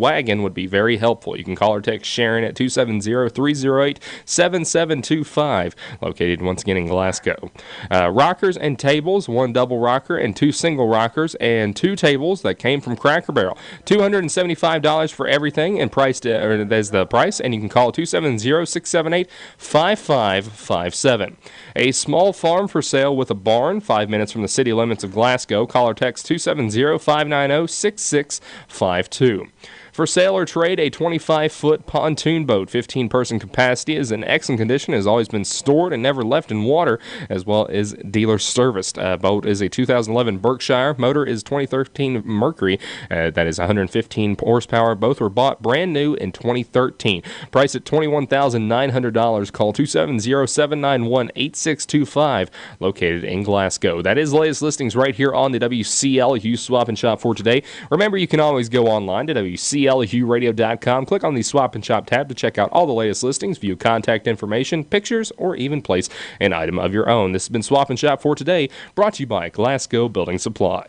wagon would be very helpful. You can call or text Sharon at 270-308-7725, located once again in Glasgow. Rockers and tables, 1 double rocker and 2 single rockers, and 2 tables that came from Cracker Barrel. $275 for everything, and priced as the price, and you can call 270-678-5557. A small farm for sale with a barn, 5 minutes from the city limits of Glasgow. Call or text 270-590-6652. For sale or trade, a 25-foot pontoon boat, 15-person capacity, is in excellent condition, has always been stored and never left in water, as well as dealer serviced. Boat is a 2011 Berkshire. Motor is 2013 Mercury. That is 115 horsepower. Both were bought brand new in 2013. Price at $21,900. Call 270-791-8625, located in Glasgow. That is the latest listings right here on the WCLU Swap and Shop for today. Remember, you can always go online to WCLUradio.com. Click on the Swap and Shop tab to check out all the latest listings, view contact information, pictures, or even place an item of your own. This has been Swap and Shop for today, brought to you by Glasgow Building Supply.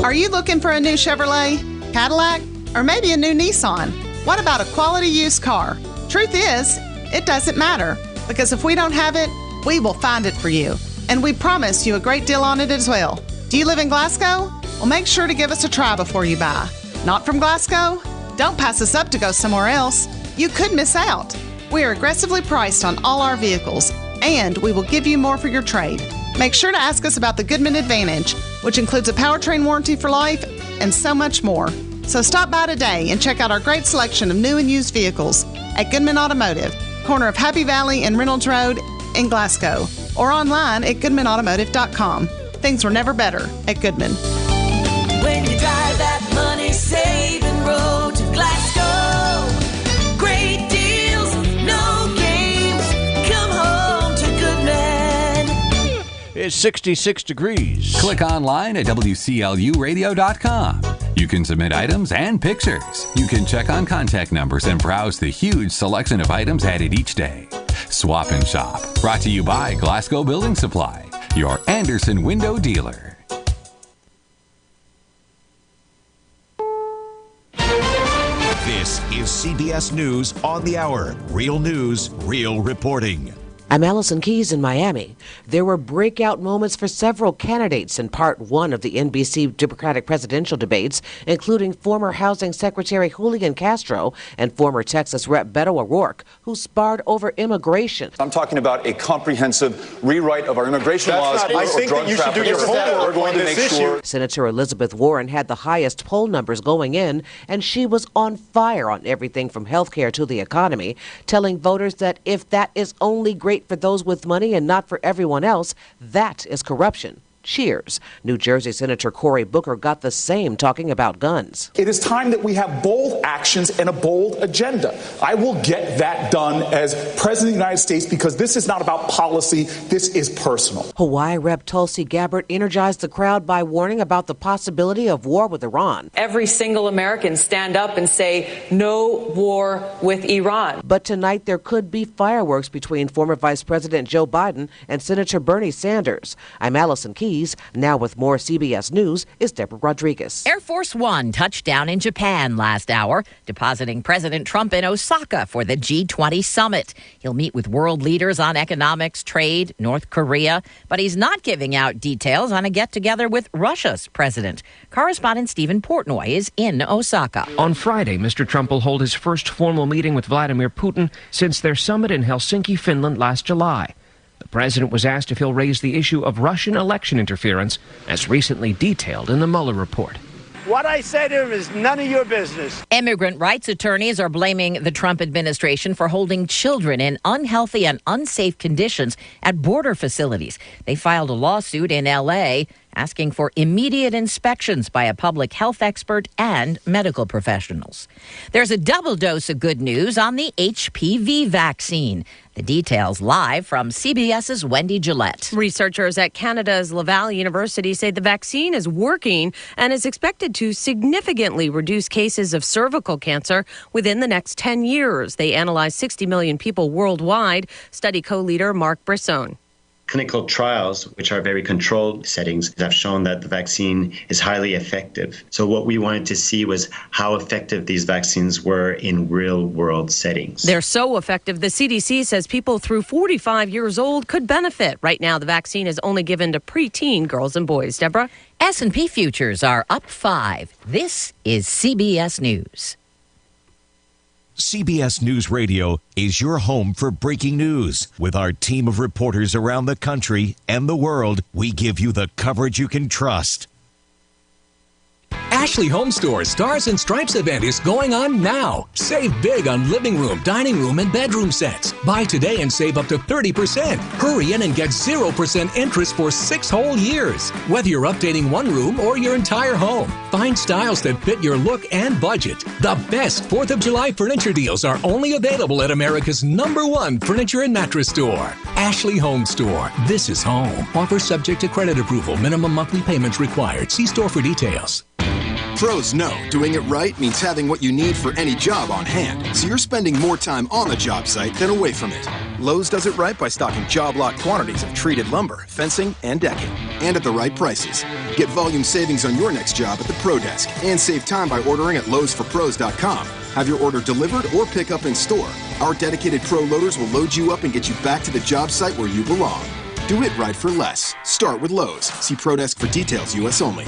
Are you looking for a new Chevrolet, Cadillac, or maybe a new Nissan? What about a quality used car? Truth is, it doesn't matter, because if we don't have it, we will find it for you. And we promise you a great deal on it as well. Do you live in Glasgow? Well, make sure to give us a try before you buy. Not from Glasgow? Don't pass us up to go somewhere else. You could miss out. We are aggressively priced on all our vehicles, and we will give you more for your trade. Make sure to ask us about the Goodman Advantage, which includes a powertrain warranty for life and so much more. So stop by today and check out our great selection of new and used vehicles at Goodman Automotive, corner of Happy Valley and Reynolds Road in Glasgow, or online at GoodmanAutomotive.com. Things were never better at Goodman. When you drive that money-saving road to Glasgow, great deals, no games, come home to Goodman. It's 66 degrees. Click online at WCLUradio.com. You can submit items and pictures. You can check on contact numbers and browse the huge selection of items added each day. Swap and Shop, brought to you by Glasgow Building Supply, your Anderson window dealer. This is CBS News on the Hour. Real news, real reporting. I'm Allison Keyes in Miami. There were breakout moments for several candidates in part one of the NBC Democratic presidential debates, including former Housing Secretary Julian Castro and former Texas Rep. Beto O'Rourke, who sparred over immigration. I'm talking about a comprehensive rewrite of our immigration laws. I think that you should do your homework. We're going to make sure. Senator Elizabeth Warren had the highest poll numbers going in, and she was on fire on everything from health care to the economy, telling voters that if that is only great for those with money and not for everyone else, that is corruption. Cheers. New Jersey Senator Cory Booker got the same, talking about guns. It is time that we have bold actions and a bold agenda. I will get that done as President of the United States, because this is not about policy. This is personal. Hawaii Rep. Tulsi Gabbard energized the crowd by warning about the possibility of war with Iran. Every single American stand up and say no war with Iran. But tonight there could be fireworks between former Vice President Joe Biden and Senator Bernie Sanders. I'm Allison Keyes. Now with more CBS News is Deborah Rodriguez. Air Force One touched down in Japan last hour, depositing President Trump in Osaka for the G20 summit. He'll meet with world leaders on economics, trade, North Korea, but he's not giving out details on a get-together with Russia's president. Correspondent Stephen Portnoy is in Osaka. On Friday, Mr. Trump will hold his first formal meeting with Vladimir Putin since their summit in Helsinki, Finland last July. The president was asked if he'll raise the issue of Russian election interference, as recently detailed in the Mueller report. What I say to him is none of your business. Immigrant rights attorneys are blaming the Trump administration for holding children in unhealthy and unsafe conditions at border facilities. They filed a lawsuit in L.A. asking for immediate inspections by a public health expert and medical professionals. There's a double dose of good news on the HPV vaccine. The details live from CBS's Wendy Gillette. Researchers at Canada's Laval University say the vaccine is working and is expected to significantly reduce cases of cervical cancer within the next 10 years. They analyzed 60 million people worldwide. Study co-leader Mark Brisson. clinical trials, which are very controlled settings, have shown that the vaccine is highly effective. So what we wanted to see was how effective these vaccines were in real-world settings. They're so effective, the CDC says people through 45 years old could benefit. Right now, the vaccine is only given to preteen girls and boys. Deborah? S&P futures are up 5. This is CBS News. CBS News Radio is your home for breaking news. With our team of reporters around the country and the world, we give you the coverage you can trust. Ashley Home Store's Stars and Stripes event is going on now. Save big on living room, dining room, and bedroom sets. Buy today and save up to 30%. Hurry in and get 0% interest for 6 whole years. Whether you're updating one room or your entire home, find styles that fit your look and budget. The best 4th of July furniture deals are only available at America's #1 furniture and mattress store. Ashley Home Store. This is home. Offer subject to credit approval. Minimum monthly payments required. See store for details. Pros know doing it right means having what you need for any job on hand, so you're spending more time on the job site than away from it. Lowe's does it right by stocking job-lot quantities of treated lumber, fencing, and decking, and at the right prices. Get volume savings on your next job at the Pro Desk, and save time by ordering at lowesforpros.com. Have your order delivered or pick up in store. Our dedicated pro loaders will load you up and get you back to the job site where you belong. Do it right for less. Start with Lowe's. See Pro Desk for details, U.S. only.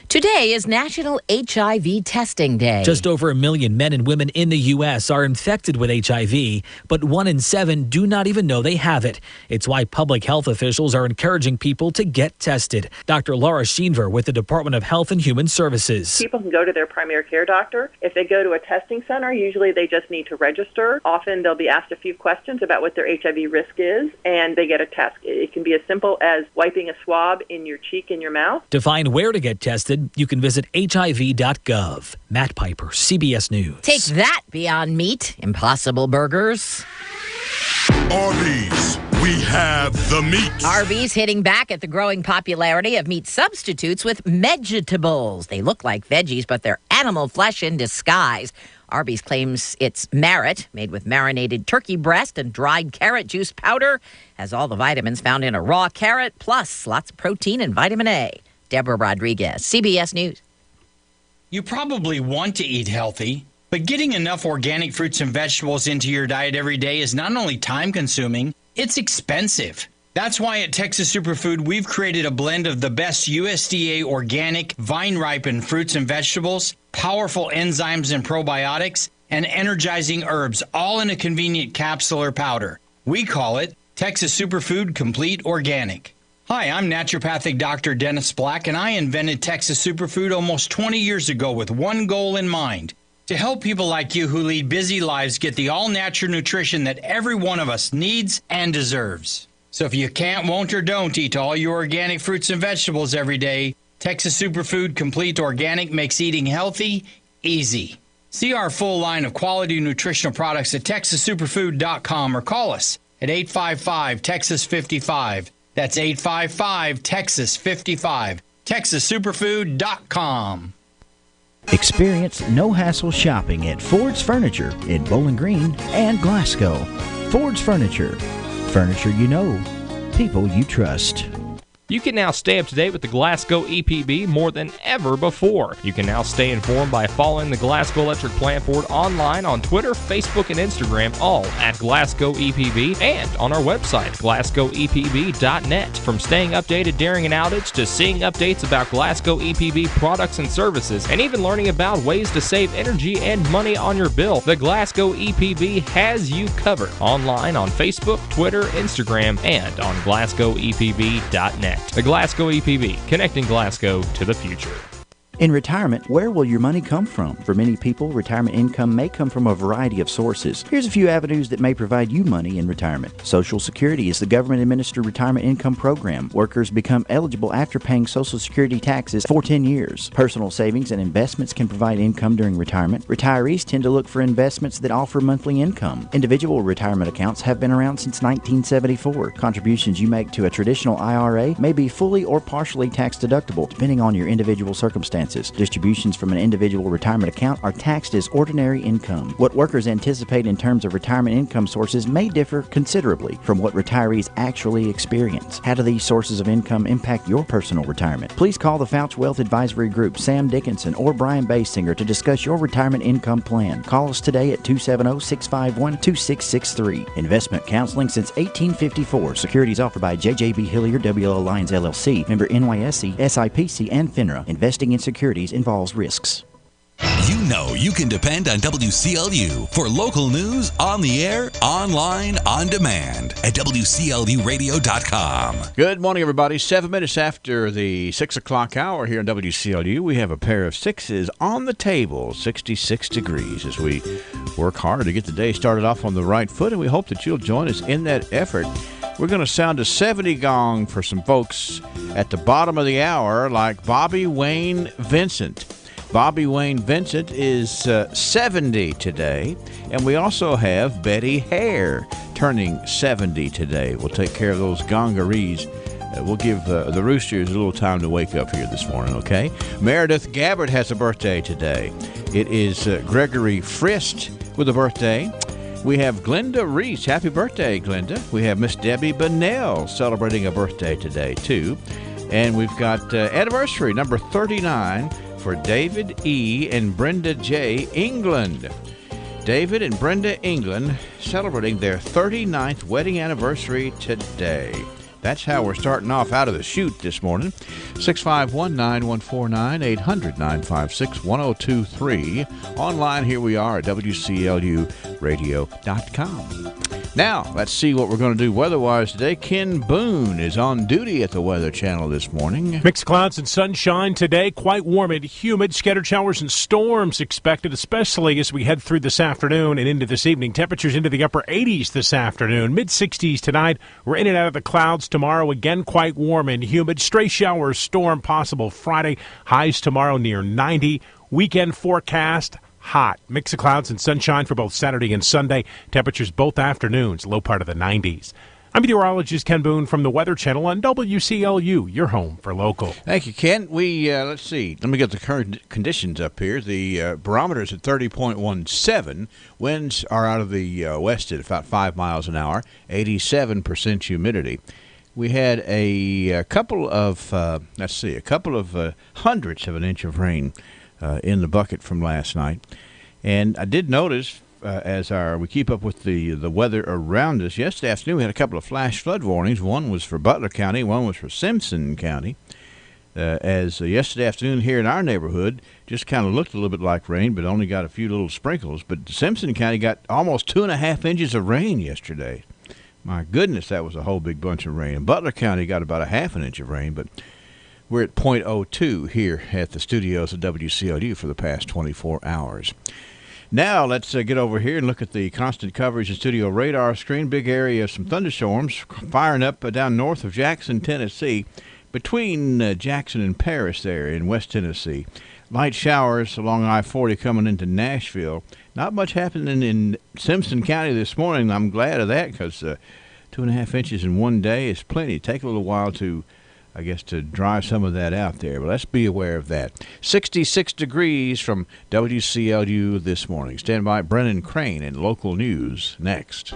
Today is National HIV Testing Day. Just over 1 million men and women in the U.S. are infected with HIV, but 1 in 7 do not even know they have it. It's why public health officials are encouraging people to get tested. Dr. Laura Sheenver with the Department of Health and Human Services. People can go to their primary care doctor. If they go to a testing center, usually they just need to register. Often they'll be asked a few questions about what their HIV risk is, and they get a test. It can be as simple as wiping a swab in your cheek and your mouth. To find where to get tested, you can visit hiv.gov. Matt Piper, CBS News. Take that, Beyond Meat, Impossible Burgers. Arby's, we have the meat. Arby's hitting back at the growing popularity of meat substitutes with vegetables. They look like veggies, but they're animal flesh in disguise. Arby's claims its Merit, made with marinated turkey breast and dried carrot juice powder, has all the vitamins found in a raw carrot, plus lots of protein and vitamin A. Deborah Rodriguez, CBS News. You probably want to eat healthy, but getting enough organic fruits and vegetables into your diet every day is not only time-consuming, it's expensive. That's why at Texas Superfood, we've created a blend of the best USDA organic, vine-ripened fruits and vegetables, powerful enzymes and probiotics, and energizing herbs, all in a convenient capsule or powder. We call it Texas Superfood Complete Organic. Hi, I'm naturopathic Dr. Dennis Black, and I invented Texas Superfood almost 20 years ago with one goal in mind: to help people like you who lead busy lives get the all-natural nutrition that every one of us needs and deserves. So if you can't, won't, or don't eat all your organic fruits and vegetables every day, Texas Superfood Complete Organic makes eating healthy easy. See our full line of quality nutritional products at TexasSuperfood.com or call us at 855-TEXAS-55. That's 855-TEXAS-55. TexasSuperfood.com. Experience no-hassle shopping at Ford's Furniture in Bowling Green and Glasgow. Ford's Furniture. Furniture you know. People you trust. You can now stay up to date with the Glasgow EPB more than ever before. You can now stay informed by following the Glasgow Electric Plant Board online on Twitter, Facebook, and Instagram, all at Glasgow EPB, and on our website, glasgowepb.net. From staying updated during an outage to seeing updates about Glasgow EPB products and services, and even learning about ways to save energy and money on your bill, the Glasgow EPB has you covered online on Facebook, Twitter, Instagram, and on glasgowepb.net. The Glasgow EPB, connecting Glasgow to the future. In retirement, where will your money come from? For many people, retirement income may come from a variety of sources. Here's a few avenues that may provide you money in retirement. Social Security is the government-administered retirement income program. Workers become eligible after paying Social Security taxes for 10 years. Personal savings and investments can provide income during retirement. Retirees tend to look for investments that offer monthly income. Individual retirement accounts have been around since 1974. Contributions you make to a traditional IRA may be fully or partially tax deductible, depending on your individual circumstances. expenses. Distributions from an individual retirement account are taxed as ordinary income. What workers anticipate in terms of retirement income sources may differ considerably from what retirees actually experience. How do these sources of income impact your personal retirement? Please call the Fouch Wealth Advisory Group, Sam Dickinson, or Brian Basinger to discuss your retirement income plan. Call us today at 270-651-2663. Investment counseling since 1854. Securities offered by JJB Hillier, WL Alliance LLC, member NYSE, SIPC, and FINRA. Investing in securities involves risks. You know you can depend on WCLU for local news on the air, online, on demand at WCLUradio.com. Good morning, everybody. 7 minutes after the 6 o'clock hour here on WCLU, we have a pair of sixes on the table, 66 degrees, as we work hard to get the day started off on the right foot, and we hope that you'll join us in that effort. We're going to sound a 70 gong for some folks at the bottom of the hour, like Bobby Wayne Vincent. Bobby Wayne Vincent is 70 today, and we also have Betty Hare turning 70 today. We'll take care of those gongarees. We'll give the Roosters a little time to wake up here this morning, okay? Meredith Gabbard has a birthday today. It is Gregory Frist with a birthday. We have Glenda Reese. Happy birthday, Glenda. We have Miss Debbie Bunnell celebrating a birthday today, too. And we've got anniversary number 39 for David E. and Brenda J. England. David and Brenda England celebrating their 39th wedding anniversary today. That's how we're starting off out of the chute this morning. 651-9149, 800-956-1023. Online, here we are at WCLUradio.com. Now, let's see what we're going to do weather-wise today. Ken Boone is on duty at the Weather Channel this morning. Mixed clouds and sunshine today. Quite warm and humid. Scattered showers and storms expected, especially as we head through this afternoon and into this evening. Temperatures into the upper 80s this afternoon. Mid-60s tonight. We're in and out of the clouds tomorrow. Again, quite warm and humid. Stray showers, storm possible Friday. Highs tomorrow near 90. Weekend forecast. Hot. Mix of clouds and sunshine for both Saturday and Sunday. Temperatures both afternoons, low part of the 90s. I'm meteorologist Ken Boone from the Weather Channel on WCLU, your home for local. Thank you, Ken. Let's see. Let me get the current conditions up here. The barometer's at 30.17. Winds are out of the west at about 5 miles an hour. 87% humidity. We had a couple of hundredths of an inch of rain in the bucket from last night. And I did notice, as we keep up with the weather around us, yesterday afternoon we had a couple of flash flood warnings. One was for Butler County, one was for Simpson County. Yesterday afternoon here in our neighborhood just kind of looked a little bit like rain, but only got a few little sprinkles. But Simpson County got almost 2.5 inches of rain yesterday. My goodness, that was a whole big bunch of rain. And Butler County got about 1/2 inch of rain, but we're at .02 here at the studios of WCLU for the past 24 hours. Now let's get over here and look at the constant coverage and studio radar screen. Big area of some thunderstorms firing up down north of Jackson, Tennessee, between Jackson and Paris there in West Tennessee. Light showers along I-40 coming into Nashville. Not much happening in Simpson County this morning. I'm glad of that because 2.5 inches in one day is plenty. Take a little while to dry some of that out there. But let's be aware of that. 66 degrees from WCLU this morning. Stand by, Brennan Crane in local news next.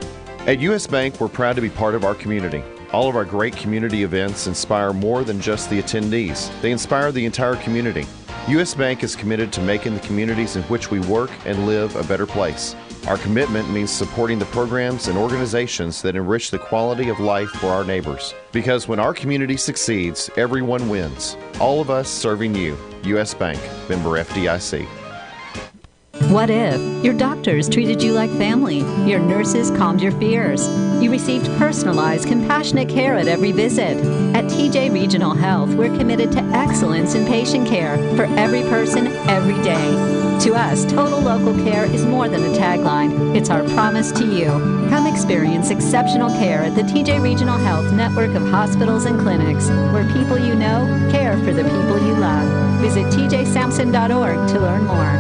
At U.S. Bank, we're proud to be part of our community. All of our great community events inspire more than just the attendees. They inspire the entire community. U.S. Bank is committed to making the communities in which we work and live a better place. Our commitment means supporting the programs and organizations that enrich the quality of life for our neighbors. Because when our community succeeds, everyone wins. All of us serving you. U.S. Bank, member FDIC. What if your doctors treated you like family, your nurses calmed your fears, you received personalized, compassionate care at every visit? At TJ Regional Health, we're committed to excellence in patient care for every person, every day. To us, total local care is more than a tagline. It's our promise to you. Come experience exceptional care at the TJ Regional Health network of hospitals and clinics, where people you know care for the people you love. Visit tjsampson.org to learn more.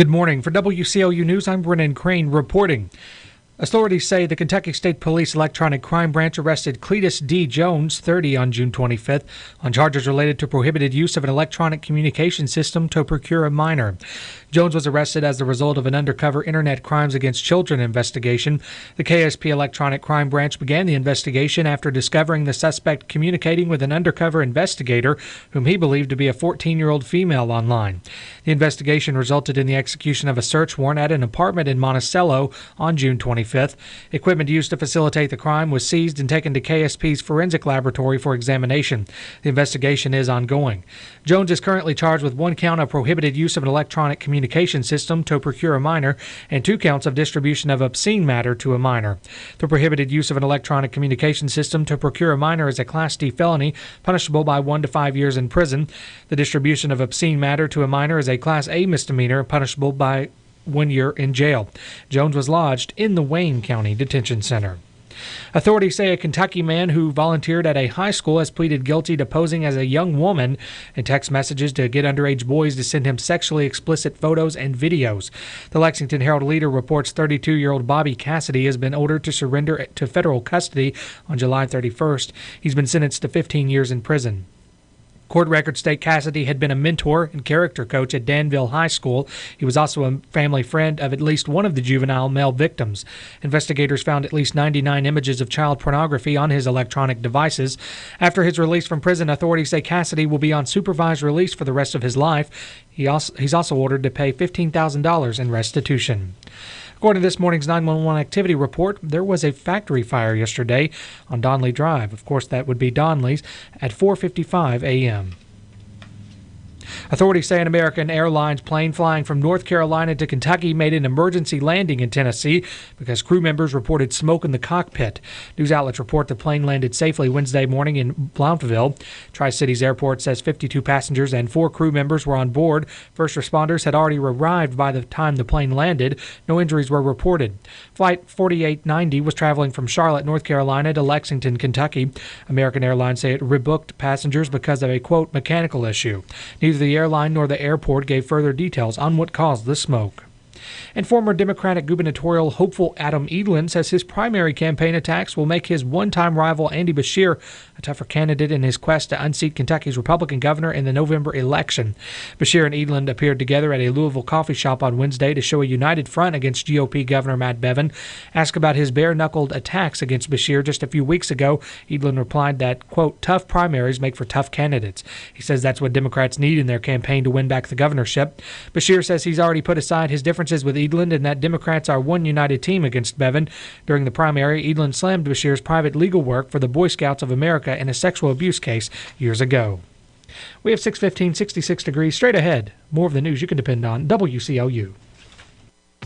Good morning. For WCLU News, I'm Brennan Crane reporting. Authorities say the Kentucky State Police Electronic Crime Branch arrested Cletus D. Jones, 30, on June 25th on charges related to prohibited use of an electronic communication system to procure a minor. Jones was arrested as the result of an undercover Internet Crimes Against Children investigation. The KSP Electronic Crime Branch began the investigation after discovering the suspect communicating with an undercover investigator whom he believed to be a 14-year-old female online. The investigation resulted in the execution of a search warrant at an apartment in Monticello on June 25th. Equipment used to facilitate the crime was seized and taken to KSP's forensic laboratory for examination. The investigation is ongoing. Jones is currently charged with 1 count of prohibited use of an electronic communication system to procure a minor and 2 counts of distribution of obscene matter to a minor. The prohibited use of an electronic communication system to procure a minor is a Class D felony, punishable by 1 to 5 years in prison. The distribution of obscene matter to a minor is a Class A misdemeanor, punishable by 1 year in jail. Jones was lodged in the Wayne County Detention Center. Authorities say a Kentucky man who volunteered at a high school has pleaded guilty to posing as a young woman and text messages to get underage boys to send him sexually explicit photos and videos. The Lexington Herald-Leader reports 32-year-old Bobby Cassidy has been ordered to surrender to federal custody on July 31st. He's been sentenced to 15 years in prison. Court records state Cassidy had been a mentor and character coach at Danville High School. He was also a family friend of at least one of the juvenile male victims. Investigators found at least 99 images of child pornography on his electronic devices. After his release from prison, authorities say Cassidy will be on supervised release for the rest of his life. He's also ordered to pay $15,000 in restitution. According to this morning's 911 activity report, there was a factory fire yesterday on Donley Drive. Of course, that would be Donley's at 4:55 a.m. Authorities say an American Airlines plane flying from North Carolina to Kentucky made an emergency landing in Tennessee because crew members reported smoke in the cockpit. News outlets report the plane landed safely Wednesday morning in Blounteville. Tri-Cities Airport says 52 passengers and 4 crew members were on board. First responders had already arrived by the time the plane landed. No injuries were reported. Flight 4890 was traveling from Charlotte, North Carolina to Lexington, Kentucky. American Airlines say it rebooked passengers because of a, quote, mechanical issue. Neither the airline nor the airport gave further details on what caused the smoke. And former Democratic gubernatorial hopeful Adam Edlin says his primary campaign attacks will make his one-time rival Andy Beshear a tougher candidate in his quest to unseat Kentucky's Republican governor in the November election. Beshear and Edlin appeared together at a Louisville coffee shop on Wednesday to show a united front against GOP Governor Matt Bevin. Asked about his bare-knuckled attacks against Beshear just a few weeks ago, Edlin replied that, quote, tough primaries make for tough candidates. He says that's what Democrats need in their campaign to win back the governorship. Beshear says he's already put aside his differences with Edlin and that Democrats are one united team against Bevin. During the primary, Edlin slammed Beshear's private legal work for the Boy Scouts of America in a sexual abuse case years ago. We have 6:15, 66 degrees. Straight ahead, more of the news you can depend on. WCLU.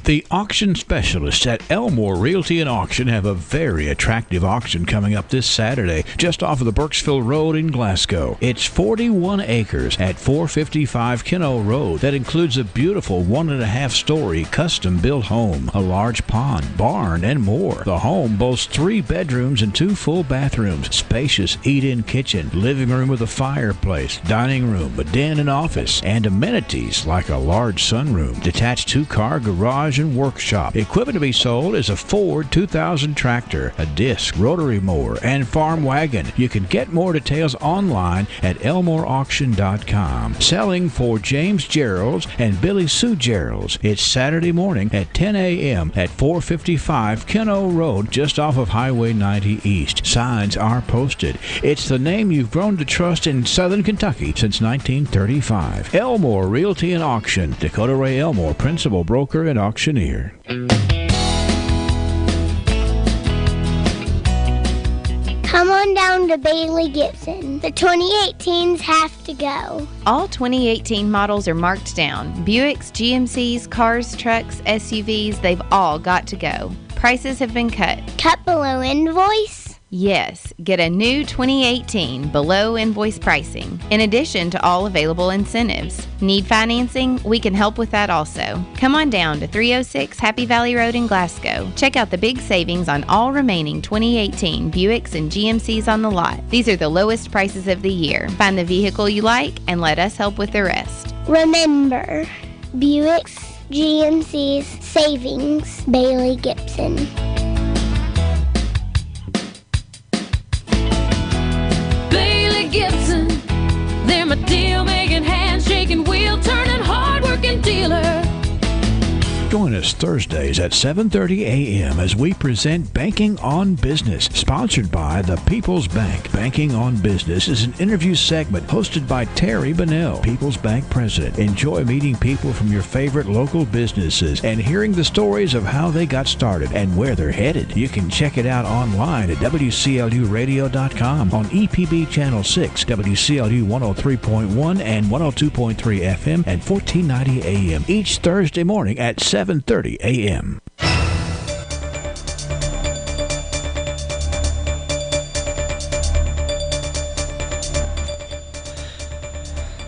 The auction specialists at Elmore Realty and Auction have a very attractive auction coming up this Saturday, just off of the Burksville Road in Glasgow. It's 41 acres at 455 Keno Road that includes a beautiful 1.5-story custom-built home, a large pond, barn, and more. The home boasts 3 bedrooms and 2 full bathrooms, spacious eat-in kitchen, living room with a fireplace, dining room, a den and office, and amenities like a large sunroom, detached 2-car garage and workshop. Equipment to be sold is a Ford 2000 tractor, a disc, rotary mower, and farm wagon. You can get more details online at elmoreauction.com. Selling for James Gerald's and Billy Sue Gerald's. It's Saturday morning at 10 a.m. at 455 Keno Road, just off of Highway 90 East. Signs are posted. It's the name you've grown to trust in Southern Kentucky since 1935. Elmore Realty and Auction. Dakota Ray Elmore, principal broker and auctioneer. Come on down to Bailey Gibson. The 2018s have to go. All 2018 models are marked down. Buicks, GMCs, cars, trucks, SUVs, they've all got to go. Prices have been cut. Cut below invoice? Yes, get a new 2018 below invoice pricing, in addition to all available incentives. Need financing? We can help with that also. Come on down to 306 Happy Valley Road in Glasgow. Check out the big savings on all remaining 2018 Buicks and GMCs on the lot. These are the lowest prices of the year. Find the vehicle you like and let us help with the rest. Remember, Buicks, GMC's savings. Bailey Gibson. Bailey Gibson, they're my deal-making, handshaking, wheel-turning, hard-working dealer. Join us Thursdays at 7:30 a.m. as we present Banking on Business, sponsored by the People's Bank. Banking on Business is an interview segment hosted by Terry Bunnell, People's Bank President. Enjoy meeting people from your favorite local businesses and hearing the stories of how they got started and where they're headed. You can check it out online at WCLUradio.com on EPB Channel 6, WCLU 103.1 and 102.3 FM and 1490 AM each Thursday morning at 7:30 a.m.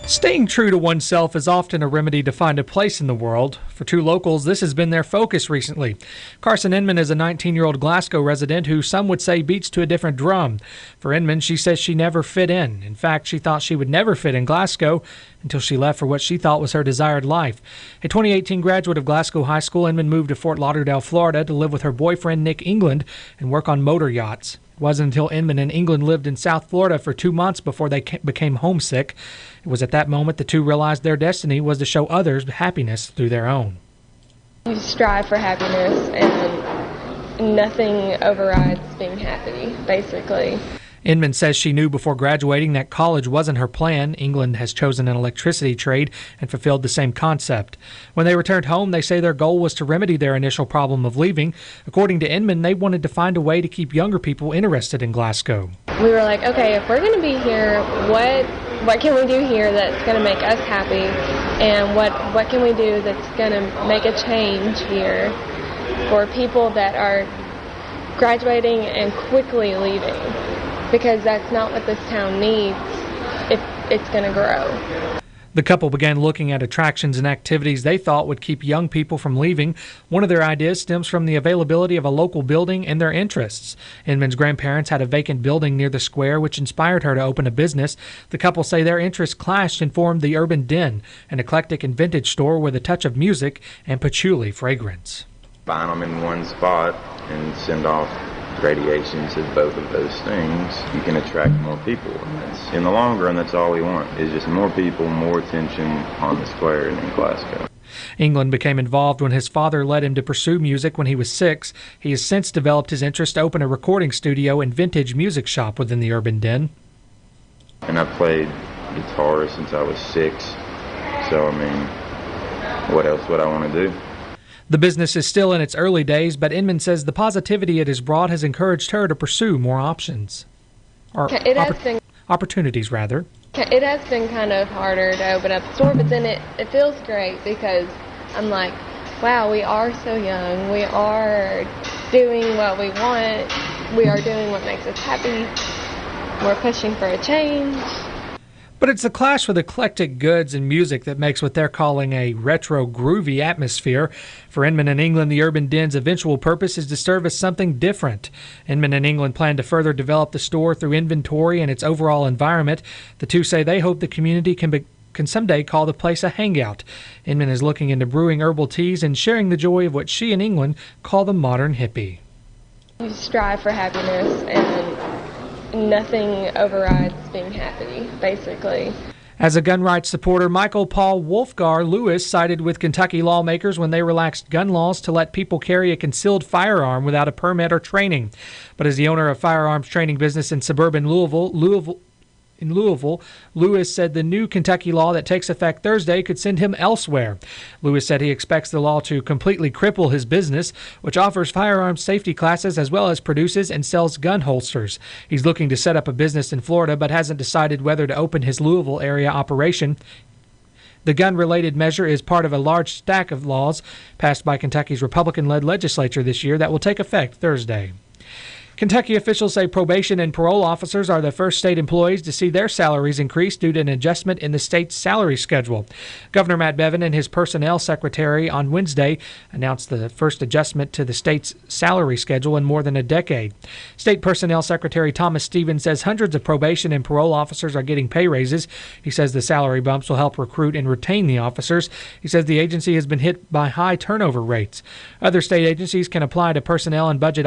Staying true to oneself is often a remedy to find a place in the world. For two locals, this has been their focus recently. Carson Inman is a 19-year-old Glasgow resident who some would say beats to a different drum. For Inman, she says she never fit in. In fact, she thought she would never fit in Glasgow until she left for what she thought was her desired life. A 2018 graduate of Glasgow High School, Inman moved to Fort Lauderdale, Florida to live with her boyfriend, Nick England, and work on motor yachts. It wasn't until Inman and England lived in South Florida for 2 months before they became homesick. It was at that moment the two realized their destiny was to show others happiness through their own. You strive for happiness, and nothing overrides being happy, basically. Inman says she knew before graduating that college wasn't her plan. England has chosen an electricity trade and fulfilled the same concept. When they returned home, they say their goal was to remedy their initial problem of leaving. According to Inman, they wanted to find a way to keep younger people interested in Glasgow. We were like, okay, if we're going to be here, what can we do here that's going to make us happy? And what can we do that's going to make a change here for people that are graduating and quickly leaving? Because that's not what this town needs if it's going to grow. The couple began looking at attractions and activities they thought would keep young people from leaving. One of their ideas stems from the availability of a local building and their interests. Inman's grandparents had a vacant building near the square, which inspired her to open a business. The couple say their interests clashed and formed the Urban Den, an eclectic and vintage store with a touch of music and patchouli fragrance. Find them in one spot and send off radiations of both of those things, you can attract more people. And in the long run, that's all we want, is just more people, more attention on the square and in Glasgow. England became involved when his father led him to pursue music when he was 6. He has since developed his interest to open a recording studio and vintage music shop within the Urban Den. And I've played guitar since I was 6, so I mean, what else would I want to do? The business is still in its early days, but Inman says the positivity it has brought has encouraged her to pursue more options. Opportunities, rather. It has been kind of harder to open up the store, but then it feels great because I'm like, wow, we are so young. We are doing what we want. We are doing what makes us happy. We're pushing for a change. But it's the clash with eclectic goods and music that makes what they're calling a retro groovy atmosphere. For Inman and England, the Urban Den's eventual purpose is to serve as something different. Inman and England plan to further develop the store through inventory and its overall environment. The two say they hope the community can someday call the place a hangout. Inman is looking into brewing herbal teas and sharing the joy of what she and England call the modern hippie. You strive for happiness, and nothing overrides being happy, basically. As a gun rights supporter, Michael Paul Wolfgar Lewis sided with Kentucky lawmakers when they relaxed gun laws to let people carry a concealed firearm without a permit or training. But as the owner of a firearms training business in suburban Louisville, Lewis said the new Kentucky law that takes effect Thursday could send him elsewhere. Lewis said he expects the law to completely cripple his business, which offers firearms safety classes as well as produces and sells gun holsters. He's looking to set up a business in Florida but hasn't decided whether to open his Louisville area operation. The gun-related measure is part of a large stack of laws passed by Kentucky's Republican-led legislature this year that will take effect Thursday. Kentucky officials say probation and parole officers are the first state employees to see their salaries increase due to an adjustment in the state's salary schedule. Governor Matt Bevin and his personnel secretary on Wednesday announced the first adjustment to the state's salary schedule in more than a decade. State Personnel Secretary Thomas Stevens says hundreds of probation and parole officers are getting pay raises. He says the salary bumps will help recruit and retain the officers. He says the agency has been hit by high turnover rates. Other state agencies can apply to personnel and budget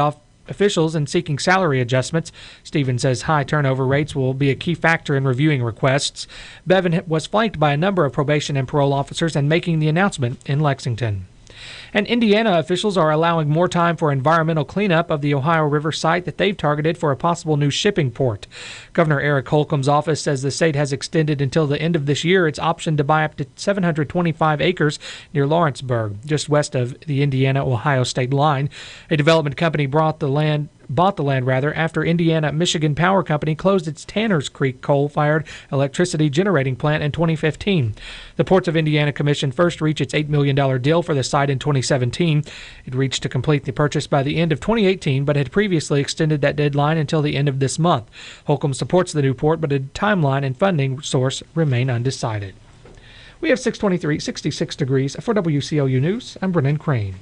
officials in seeking salary adjustments. Stevens says high turnover rates will be a key factor in reviewing requests. Bevin was flanked by a number of probation and parole officers and making the announcement in Lexington. And Indiana officials are allowing more time for environmental cleanup of the Ohio River site that they've targeted for a possible new shipping port. Governor Eric Holcomb's office says the state has extended until the end of this year its option to buy up to 725 acres near Lawrenceburg, just west of the Indiana-Ohio state line. A development company bought the land after Indiana-Michigan Power Company closed its Tanners Creek coal-fired electricity generating plant in 2015. The Ports of Indiana Commission first reached its $8 million deal for the site in 2017. It reached to complete the purchase by the end of 2018, but had previously extended that deadline until the end of this month. Holcomb supports the new port, but a timeline and funding source remain undecided. We have 66 degrees. For WCLU News, I'm Brennan Crane.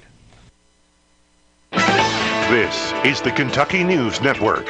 This is the Kentucky News Network.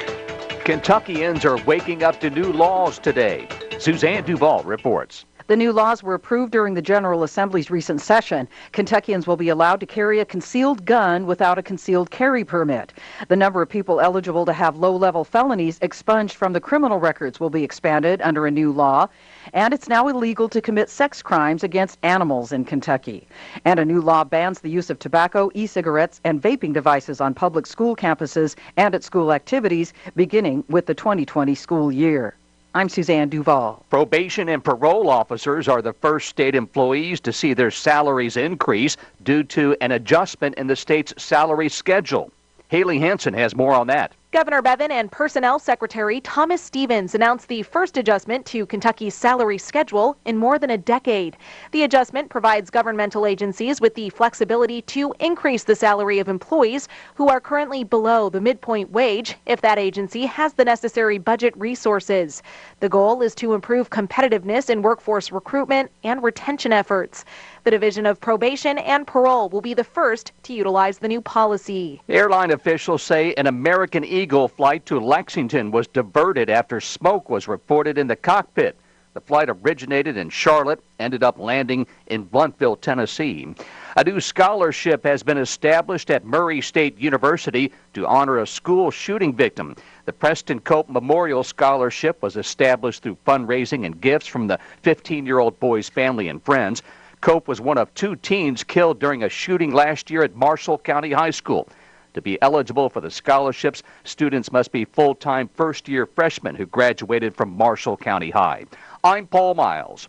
Kentuckians are waking up to new laws today. Suzanne Duval reports. The new laws were approved during the General Assembly's recent session. Kentuckians will be allowed to carry a concealed gun without a concealed carry permit. The number of people eligible to have low-level felonies expunged from the criminal records will be expanded under a new law. And it's now illegal to commit sex crimes against animals in Kentucky. And a new law bans the use of tobacco, e-cigarettes, and vaping devices on public school campuses and at school activities beginning with the 2020 school year. I'm Suzanne Duval. Probation and parole officers are the first state employees to see their salaries increase due to an adjustment in the state's salary schedule. Haley Hansen has more on that. Governor Bevin and Personnel Secretary Thomas Stevens announced the first adjustment to Kentucky's salary schedule in more than a decade. The adjustment provides governmental agencies with the flexibility to increase the salary of employees who are currently below the midpoint wage if that agency has the necessary budget resources. The goal is to improve competitiveness in workforce recruitment and retention efforts. The Division of Probation and Parole will be the first to utilize the new policy. Airline officials say an American Eagle flight to Lexington was diverted after smoke was reported in the cockpit. The flight originated in Charlotte, ended up landing in Bluntville, Tennessee. A new scholarship has been established at Murray State University to honor a school shooting victim. The Preston Cope Memorial Scholarship was established through fundraising and gifts from the 15-year-old boy's family and friends. Cope was one of 2 teens killed during a shooting last year at Marshall County High School. To be eligible for the scholarships, students must be full-time first-year freshmen who graduated from Marshall County High. I'm Paul Miles.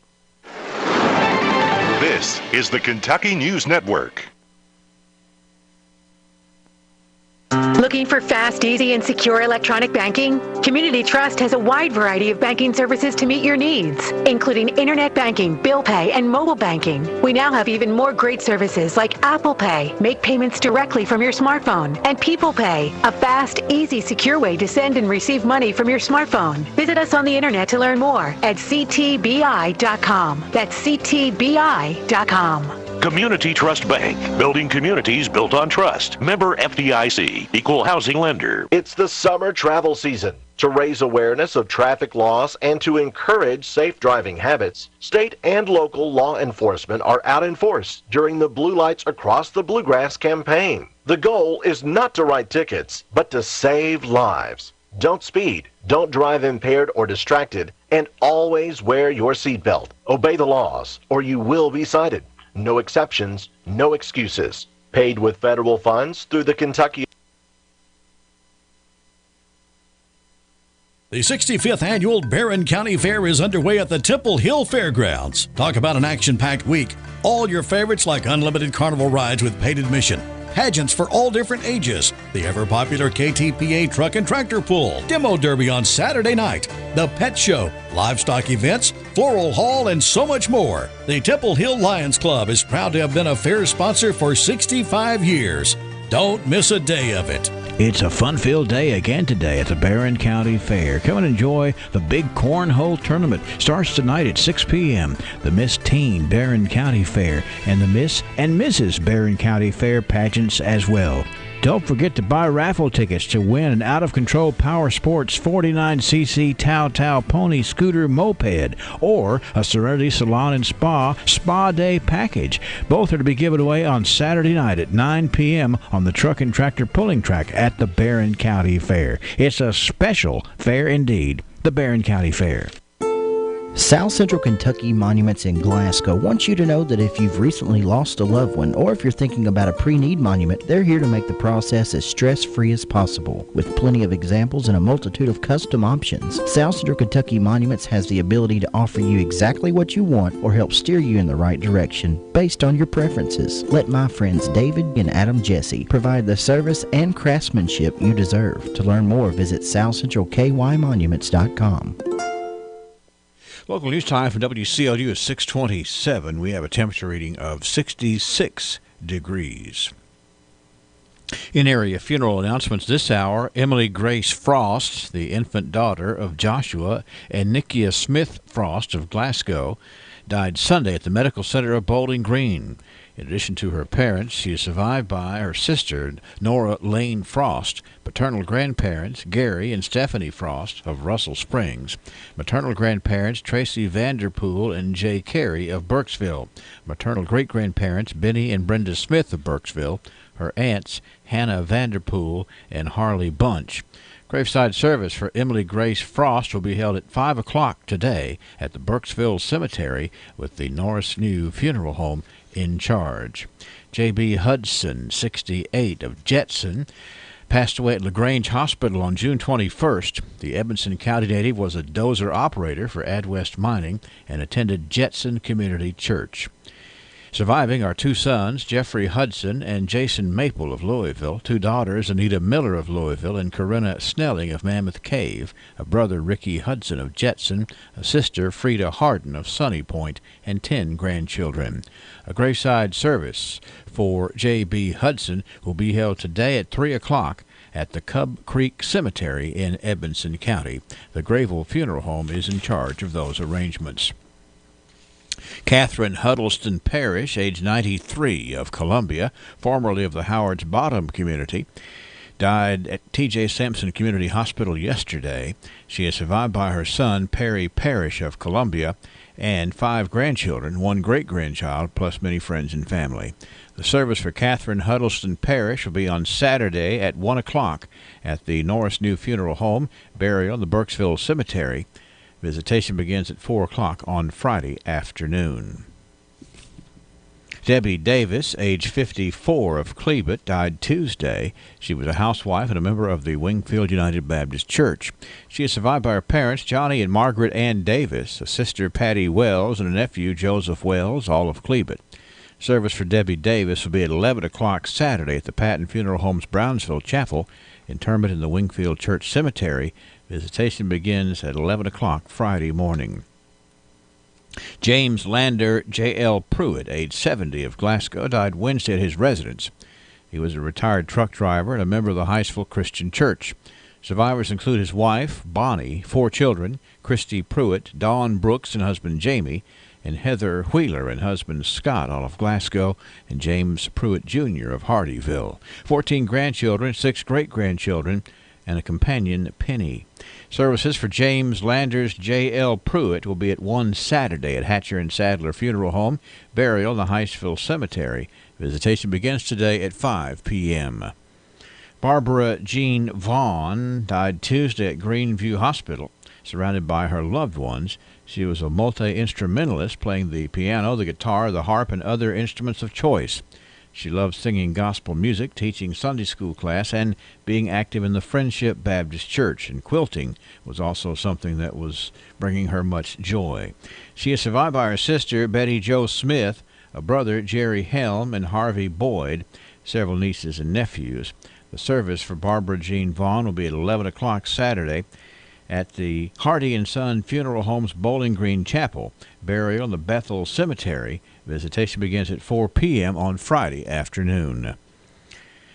This is the Kentucky News Network. Looking for fast, easy, and secure electronic banking? Community Trust has a wide variety of banking services to meet your needs, including internet banking, bill pay, and mobile banking. We now have even more great services like Apple Pay, make payments directly from your smartphone, and People Pay, a fast, easy, secure way to send and receive money from your smartphone. Visit us on the internet to learn more at ctbi.com. That's ctbi.com. Community Trust Bank, building communities built on trust. Member FDIC, equal housing lender. It's the summer travel season. To raise awareness of traffic laws and to encourage safe driving habits, state and local law enforcement are out in force during the Blue Lights Across the Bluegrass campaign. The goal is not to write tickets, but to save lives. Don't speed, don't drive impaired or distracted, and always wear your seatbelt. Obey the laws, or you will be cited. No exceptions, no excuses. Paid with federal funds through the Kentucky. The 65th Annual Barron County Fair is underway at the Temple Hill Fairgrounds. Talk about an action-packed week. All your favorites like unlimited carnival rides with paid admission, pageants for all different ages, the ever-popular KTPA truck and tractor pull, demo derby on Saturday night, the pet show, livestock events, floral hall, and so much more. The Temple Hill Lions Club is proud to have been a fair sponsor for 65 years. Don't miss a day of it. It's a fun-filled day again today at the Barron County Fair. Come and enjoy the big cornhole tournament. Starts tonight at 6 p.m. The Miss Teen Barron County Fair and the Miss and Mrs. Barron County Fair pageants as well. Don't forget to buy raffle tickets to win an out-of-control Power Sports 49cc Tao Pony Scooter Moped or a Serenity Salon and Spa Day package. Both are to be given away on Saturday night at 9 p.m. on the Truck and Tractor Pulling Track at the Barron County Fair. It's a special fair indeed, the Barron County Fair. South Central Kentucky Monuments in Glasgow wants you to know that if you've recently lost a loved one or if you're thinking about a pre-need monument, they're here to make the process as stress-free as possible. With plenty of examples and a multitude of custom options, South Central Kentucky Monuments has the ability to offer you exactly what you want or help steer you in the right direction based on your preferences. Let my friends David and Adam Jesse provide the service and craftsmanship you deserve. To learn more, visit southcentralkymonuments.com. Local news time from WCLU is 6:27. We have a temperature reading of 66 degrees. In area funeral announcements this hour, Emily Grace Frost, the infant daughter of Joshua and Nikia Smith Frost of Glasgow, died Sunday at the Medical Center of Bowling Green. In addition to her parents, she is survived by her sister, Nora Lane Frost, paternal grandparents, Gary and Stephanie Frost of Russell Springs, maternal grandparents, Tracy Vanderpool and Jay Carey of Burkesville, maternal great-grandparents, Benny and Brenda Smith of Burkesville, her aunts, Hannah Vanderpool and Harley Bunch. Graveside service for Emily Grace Frost will be held at 5 o'clock today at the Burkesville Cemetery with the Norris New Funeral Home in charge. J.B. Hudson, 68, of Jetson, passed away at LaGrange Hospital on June 21st. The Edmonson County native was a dozer operator for Adwest Mining and attended Jetson Community Church. Surviving are two sons, Jeffrey Hudson and Jason Maple of Louisville, two daughters, Anita Miller of Louisville and Corinna Snelling of Mammoth Cave, a brother, Ricky Hudson of Jetson, a sister, Frida Harden of Sunny Point, and 10 grandchildren. A graveside service for J.B. Hudson will be held today at 3 o'clock at the Cub Creek Cemetery in Edmonson County. The Grayville Funeral Home is in charge of those arrangements. Catherine Huddleston Parrish, age 93, of Columbia, formerly of the Howard's Bottom community, died at T.J. Sampson Community Hospital yesterday. She is survived by her son, Perry Parrish of Columbia, and 5 grandchildren, 1 great-grandchild, plus many friends and family. The service for Catherine Huddleston Parrish will be on Saturday at 1 o'clock at the Norris New Funeral Home, burial in the Burkesville Cemetery. Visitation begins at 4 o'clock on Friday afternoon. Debbie Davis, age 54, of Cleveland, died Tuesday. She was a housewife and a member of the Wingfield United Baptist Church. She is survived by her parents, Johnny and Margaret Ann Davis, a sister, Patty Wells, and a nephew, Joseph Wells, all of Cleveland. Service for Debbie Davis will be at 11 o'clock Saturday at the Patton Funeral Home's Brownsville Chapel. Interment in the Wingfield Church Cemetery. Visitation begins at 11 o'clock Friday morning. James Lander J.L. Pruitt, age 70, of Glasgow, died Wednesday at his residence. He was a retired truck driver and a member of the Highsville Christian Church. Survivors include his wife, Bonnie, 4 children, Christy Pruitt, Dawn Brooks and husband Jamie, and Heather Wheeler and husband Scott, all of Glasgow, and James Pruitt Jr. of Hardyville. 14 grandchildren, 6 great-grandchildren, and a companion, Penny. Services for James Landers J.L. Pruitt will be at 1 Saturday at Hatcher and Sadler Funeral Home, burial in the Highsville Cemetery. Visitation begins today at 5 p.m. Barbara Jean Vaughn died Tuesday at Greenview Hospital, surrounded by her loved ones. She was a multi-instrumentalist, playing the piano, the guitar, the harp, and other instruments of choice. She loved singing gospel music, teaching Sunday school class, and being active in the Friendship Baptist Church, and quilting was also something that was bringing her much joy. She is survived by her sister, Betty Jo Smith, a brother, Jerry Helm, and Harvey Boyd, several nieces and nephews. The service for Barbara Jean Vaughn will be at 11 o'clock Saturday at the Hardy & Son Funeral Home's Bowling Green Chapel, burial in the Bethel Cemetery. Visitation begins at 4 p.m. on Friday afternoon.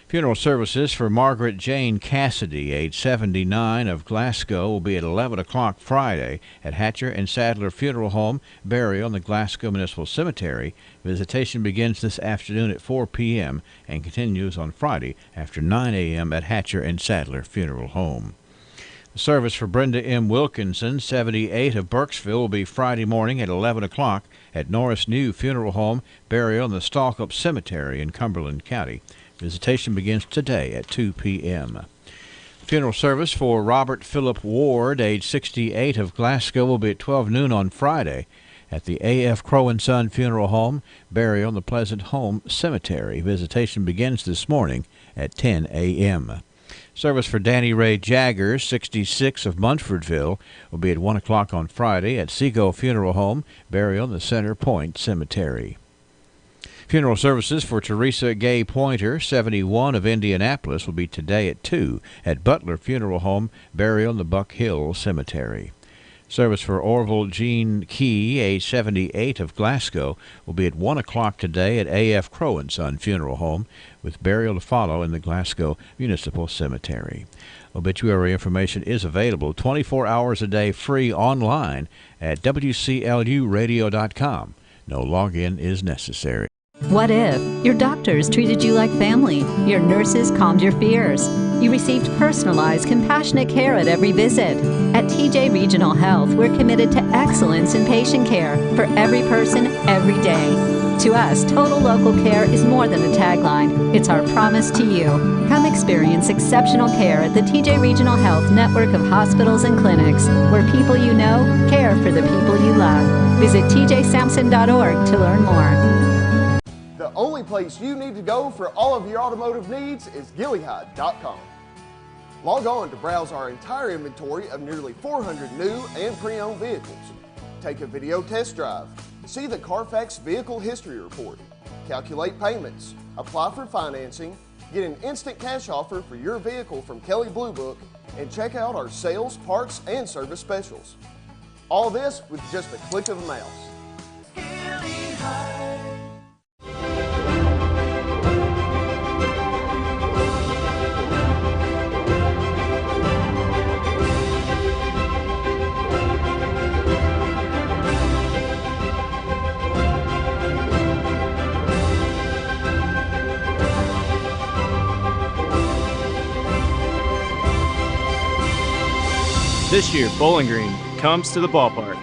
Funeral services for Margaret Jane Cassidy, age 79, of Glasgow, will be at 11 o'clock Friday at Hatcher and Sadler Funeral Home, burial in the Glasgow Municipal Cemetery. Visitation begins this afternoon at 4 p.m. and continues on Friday after 9 a.m. at Hatcher and Sadler Funeral Home. The service for Brenda M. Wilkinson, 78, of Burkesville, will be Friday morning at 11 o'clock at Norris New Funeral Home, burial in the Stalkup Cemetery in Cumberland County. Visitation begins today at 2 p.m. Funeral service for Robert Philip Ward, age 68, of Glasgow, will be at 12 noon on Friday at the A.F. Crow & Son Funeral Home, burial in the Pleasant Home Cemetery. Visitation begins this morning at 10 a.m. Service for Danny Ray Jaggers, 66, of Munfordville, will be at 1 o'clock on Friday at Seago Funeral Home, burial in the Center Point Cemetery. Funeral services for Teresa Gay Pointer, 71, of Indianapolis, will be today at 2 at Butler Funeral Home, burial in the Buck Hill Cemetery. Service for Orville Jean Key, age 78, of Glasgow, will be at 1 o'clock today at A.F. Crow & Son Funeral Home, with burial to follow in the Glasgow Municipal Cemetery. Obituary information is available 24 hours a day free online at WCLUradio.com. No login is necessary. What if your doctors treated you like family, your nurses calmed your fears, you received personalized, compassionate care at every visit? At TJ Regional Health, we're committed to excellence in patient care for every person, every day. To us, total local care is more than a tagline. It's our promise to you. Come experience exceptional care at the TJ Regional Health network of hospitals and clinics, where people you know care for the people you love. Visit tjsampson.org to learn more. The only place you need to go for all of your automotive needs is Gilead.com. Log on to browse our entire inventory of nearly 400 new and pre-owned vehicles. Take a video test drive, see the Carfax Vehicle History Report, calculate payments, apply for financing, get an instant cash offer for your vehicle from Kelley Blue Book, and check out our sales, parts, and service specials. All this with just a click of a mouse. This year, Bowling Green comes to the ballpark.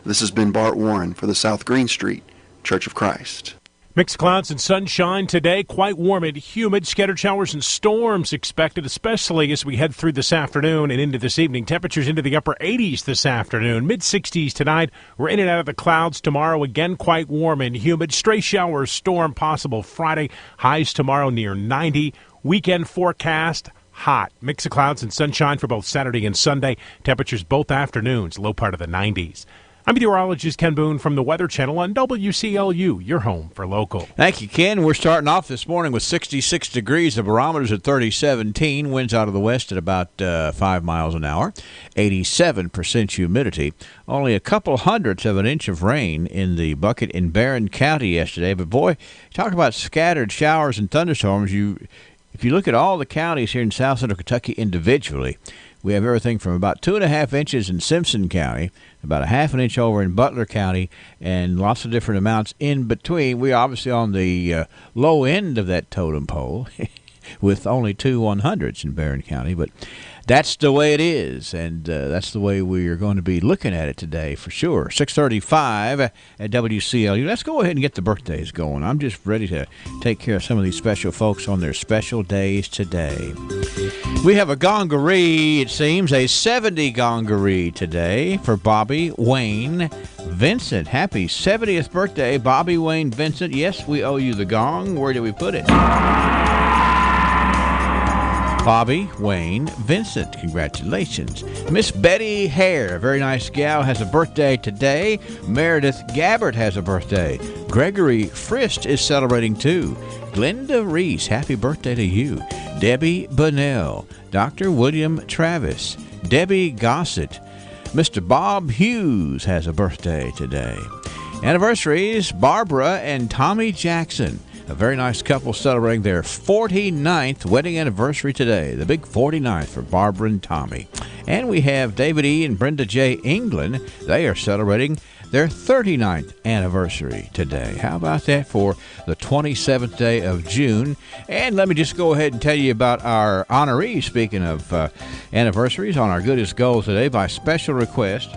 This has been Bart Warren for the South Green Street Church of Christ. Mixed clouds and sunshine today, quite warm and humid. Scattered showers and storms expected, especially as we head through this afternoon and into this evening. Temperatures into the upper 80s this afternoon, mid-60s tonight. We're in and out of the clouds tomorrow. Again, quite warm and humid. Stray showers, storm possible Friday. Highs tomorrow near 90. Weekend forecast, hot. Mix of clouds and sunshine for both Saturday and Sunday. Temperatures both afternoons, low part of the 90s. I'm meteorologist Ken Boone from the Weather Channel on WCLU, your home for local. Thank you, Ken. We're starting off this morning with 66 degrees. The barometer's at 3017. Winds out of the west at about 5 miles an hour. 87% humidity. Only a couple hundredths of an inch of rain in the bucket in Barron County yesterday. But, boy, talk about scattered showers and thunderstorms. If you look at all the counties here in South Central Kentucky individually, we have everything from about 2.5 inches in Simpson County, about a half an inch over in Butler County, and lots of different amounts in between. We're obviously on the low end of that totem pole with only 2 100ths in Barron County, but that's the way it is, and that's the way we are going to be looking at it today for sure. 6:35 at WCLU. Let's go ahead and get the birthdays going. I'm just ready to take care of some of these special folks on their special days today. We have a gongaree, it seems, a 70 gongaree today for Bobby Wayne Vincent. Happy 70th birthday, Bobby Wayne Vincent. Yes, we owe you the gong. Where do we put it? Bobby Wayne Vincent. Congratulations. Miss Betty Hare, a very nice gal, has a birthday today. Meredith Gabbard has a birthday. Gregory Frist is celebrating too. Glenda Reese, happy birthday to you. Debbie Bunnell. Dr. William Travis. Debbie Gossett. Mr. Bob Hughes has a birthday today. Anniversaries, Barbara and Tommy Jackson. A very nice couple celebrating their 49th wedding anniversary today. The big 49th for Barbara and Tommy. And we have David E. and Brenda J. England. They are celebrating their 39th anniversary today. How about that for the 27th day of June? And let me just go ahead and tell you about our honorees. Speaking of anniversaries, on our Good as Gold today, by special request,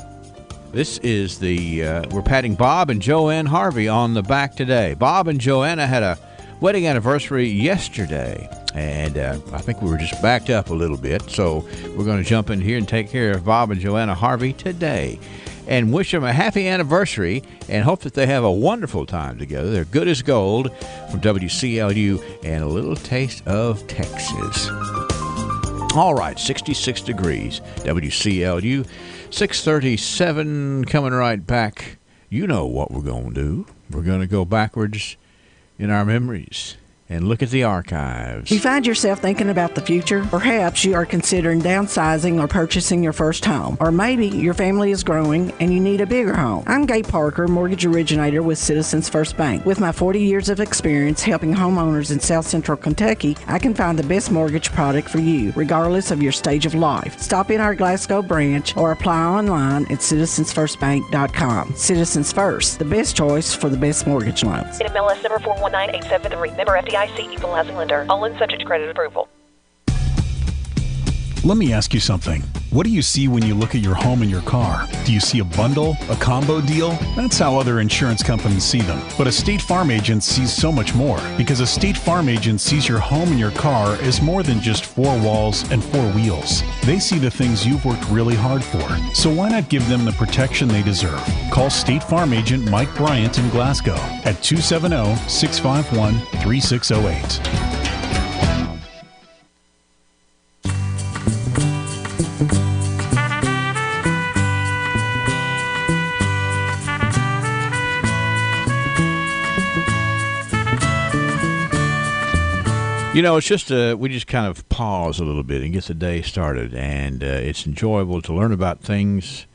this is we're patting Bob and Joanne Harvey on the back today. Bob and Joanna had a wedding anniversary yesterday, and I think we were just backed up a little bit, so we're going to jump in here and take care of Bob and Joanna Harvey today and wish them a happy anniversary and hope that they have a wonderful time together. They're Good as Gold from WCLU and a little taste of Texas. All right, 66 degrees, WCLU, 637, coming right back. You know what we're going to do. We're going to go backwards in our memories and look at the archives. You find yourself thinking about the future? Perhaps you are considering downsizing or purchasing your first home. Or maybe your family is growing and you need a bigger home. I'm Gay Parker, mortgage originator with Citizens First Bank. With my 40 years of experience helping homeowners in South Central Kentucky, I can find the best mortgage product for you, regardless of your stage of life. Stop in our Glasgow branch or apply online at citizensfirstbank.com. Citizens First, the best choice for the best mortgage loans. MLS number 419873. Member FDIC. Equal housing lender. All in subject to credit approval. Let me ask you something. What do you see when you look at your home and your car? Do you see a bundle, a combo deal? That's how other insurance companies see them. But a State Farm agent sees so much more, because a State Farm agent sees your home and your car as more than just four walls and four wheels. They see the things you've worked really hard for. So why not give them the protection they deserve? Call State Farm agent Mike Bryant in Glasgow at 270-651-3608. You know, it's just we just kind of pause a little bit and get the day started, and it's enjoyable to learn about things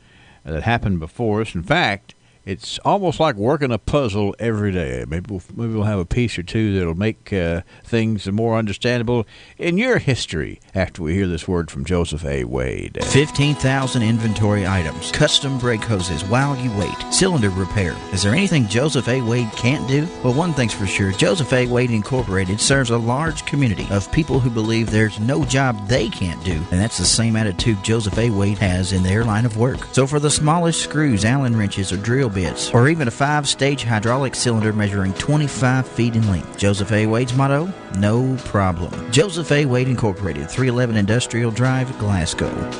that happened before us. In fact, it's almost like working a puzzle every day. Maybe we'll have a piece or two that'll make things more understandable in your history after we hear this word from Joseph A. Wade. 15,000 inventory items, custom brake hoses while you wait, cylinder repair. Is there anything Joseph A. Wade can't do? Well, one thing's for sure, Joseph A. Wade Incorporated serves a large community of people who believe there's no job they can't do, and that's the same attitude Joseph A. Wade has in their line of work. So for the smallest screws, Allen wrenches, or drill bits, or even a 5-stage hydraulic cylinder measuring 25 feet in length, Joseph A. Wade's motto, no problem. Joseph A. Wade Incorporated, 311 Industrial Drive, Glasgow.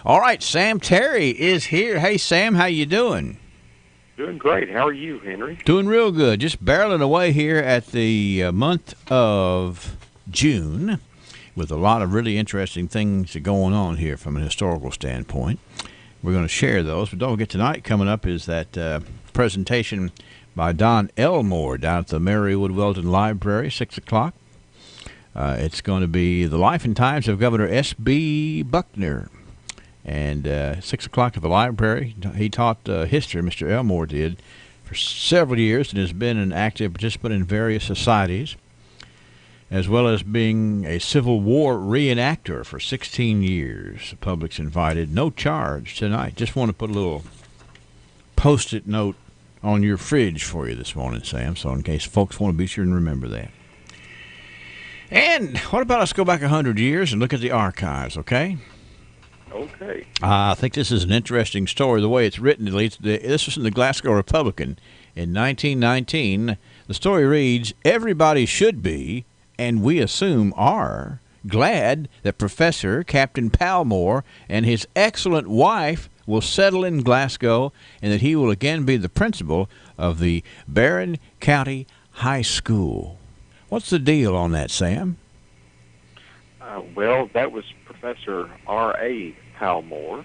All right, Sam Terry is here. Hey, Sam, how you doing? Doing great. How are you, Henry? Doing real good. Just barreling away here at the month of June with a lot of really interesting things going on here from an historical standpoint. We're going to share those, but don't forget tonight coming up is that presentation by Don Elmore down at the Marywood Weldon Library, 6 o'clock. It's going to be The Life and Times of Governor S.B. Buckner. And 6 o'clock at the library. He taught history, Mr. Elmore did, for several years and has been an active participant in various societies, as well as being a Civil War reenactor for 16 years. The public's invited. No charge tonight. Just want to put a little Post-it note on your fridge for you this morning, Sam, so in case folks want to be sure and remember that. And what about us go back 100 years and look at the archives, okay? Okay. I think this is an interesting story, the way it's written, at least. This was in the Glasgow Republican in 1919. The story reads, "Everybody should be, and we assume are, glad that Professor Captain Palmore and his excellent wife will settle in Glasgow and that he will again be the principal of the Barron County High School." What's the deal on that, Sam? Well, that was Professor R.A. Palmore,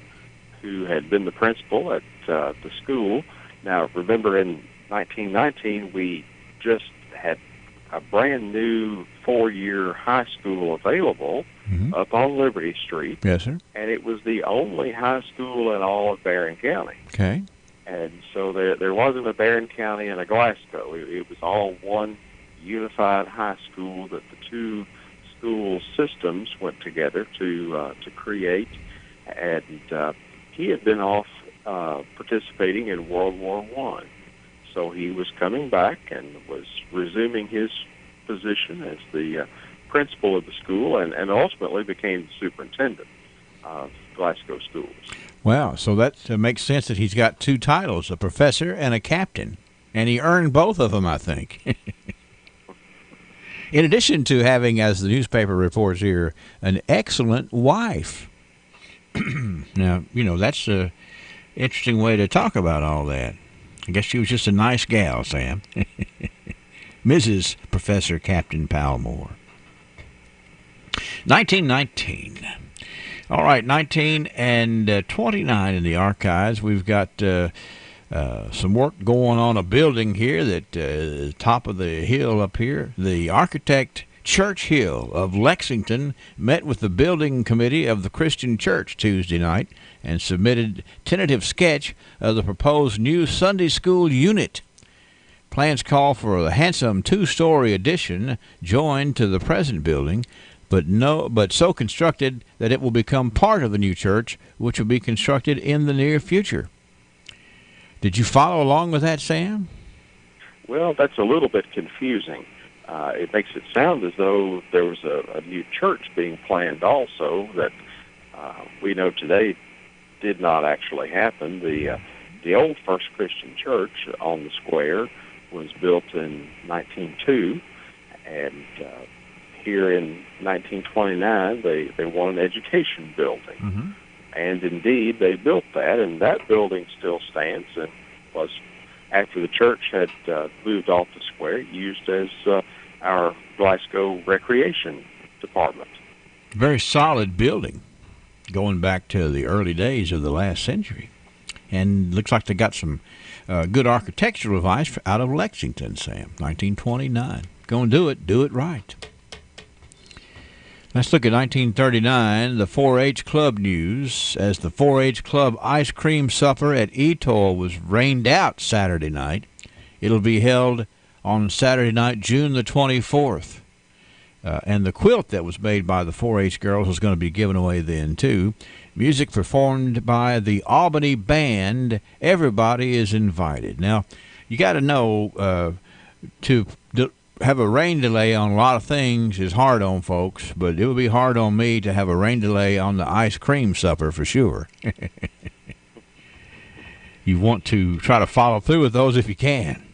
who had been the principal at the school. Now, remember, in 1919, we just had a brand new 4-year high school available up on Liberty Street. Yes, sir. And it was the only high school in all of Barron County. Okay. And so there wasn't a Barron County and a Glasgow. It was all one unified high school that the two school systems went together to create. And he had been off participating in World War I. So he was coming back and was resuming his position as the principal of the school, and ultimately became the superintendent of Glasgow schools. Wow, so that makes sense that he's got two titles, a professor and a captain, and he earned both of them, I think. In addition to having, as the newspaper reports here, an excellent wife. Now, that's an interesting way to talk about all that. I guess she was just a nice gal, Sam. Mrs. Professor Captain Palmore. 1919. All right, 19 and 29 in the archives. We've got some work going on a building here that top of the hill up here. The architect Churchill of Lexington met with the building committee of the Christian Church Tuesday night and submitted tentative sketch of the proposed new Sunday school unit. Plans call for a handsome two-story addition joined to the present building, but so constructed that it will become part of the new church, which will be constructed in the near future. Did you follow along with that, Sam? Well, that's a little bit confusing. It makes it sound as though there was a new church being planned also that we know today did not actually happen. The old First Christian Church on the square was built in 1902, and here in 1929 they want an education building. Mm-hmm. And indeed, they built that, and that building still stands and was, after the church had moved off the square, used as our Glasgow Recreation Department. Very solid building, going back to the early days of the last century. And looks like they got some good architectural advice out of Lexington, Sam, 1929. Go and do it right. Let's look at 1939, the 4-H Club news, as the 4-H Club ice cream supper at Etoll was rained out Saturday night. It'll be held on Saturday night, June the 24th. And the quilt that was made by the 4-H girls is going to be given away then, too. Music performed by the Albany Band. Everybody is invited. Now, you got to know to have a rain delay on a lot of things is hard on folks, but it would be hard on me to have a rain delay on the ice cream supper for sure. You want to try to follow through with those if you can.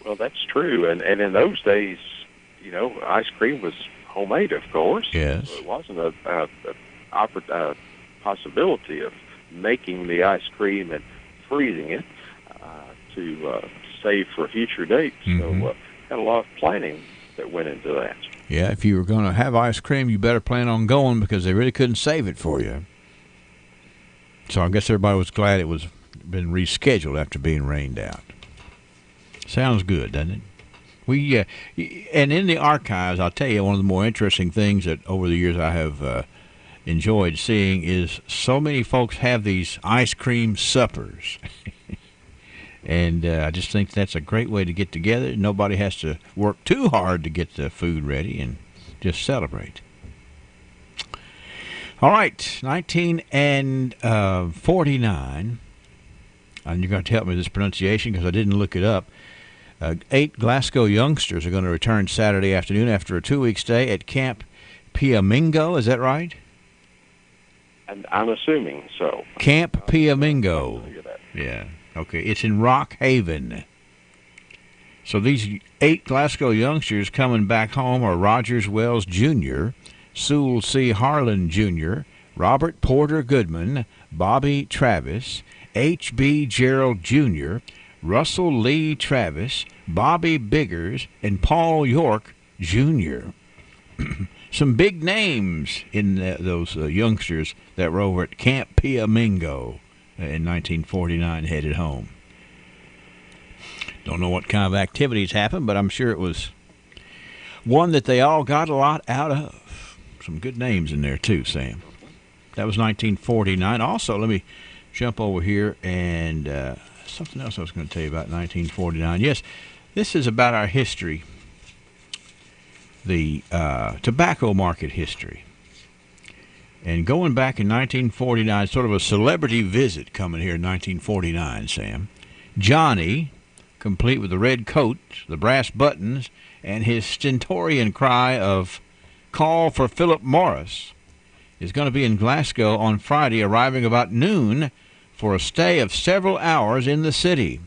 Well, that's true. And in those days, ice cream was homemade, of course. Yes. So it wasn't a possibility of making the ice cream and freezing it to save for a future date. Mm-hmm. So had a lot of planning that went into that. Yeah, if you were going to have ice cream, you better plan on going because they really couldn't save it for you. So I guess everybody was glad it was been rescheduled after being rained out. Sounds good, doesn't it? And in the archives, I'll tell you, one of the more interesting things that over the years I have enjoyed seeing is so many folks have these ice cream suppers. And I just think that's a great way to get together. Nobody has to work too hard to get the food ready and just celebrate. All right, 1949. And you're going to help me with this pronunciation because I didn't look it up. 8 Glasgow youngsters are going to return Saturday afternoon after a 2-week stay at Camp Piamingo. Is that right? And I'm assuming so. Camp Piamingo. Yeah. Okay, it's in Rock Haven. So these 8 Glasgow youngsters coming back home are Rogers Wells Jr., Sewell C. Harlan Jr., Robert Porter Goodman, Bobby Travis, H.B. Gerald Jr., Russell Lee Travis, Bobby Biggers, and Paul York Jr. Some big names in those youngsters that were over at Camp Piamingo in 1949 headed home. Don't know what kind of activities happened, but I'm sure it was one that they all got a lot out of. Some good names in there, too, Sam. That was 1949. Also, let me jump over here and something else I was going to tell you about 1949. Yes, this is about our history, the tobacco market history. And going back in 1949, sort of a celebrity visit coming here in 1949, Sam. Johnny, complete with the red coat, the brass buttons, and his stentorian cry of "Call for Philip Morris," is going to be in Glasgow on Friday, arriving about noon for a stay of several hours in the city.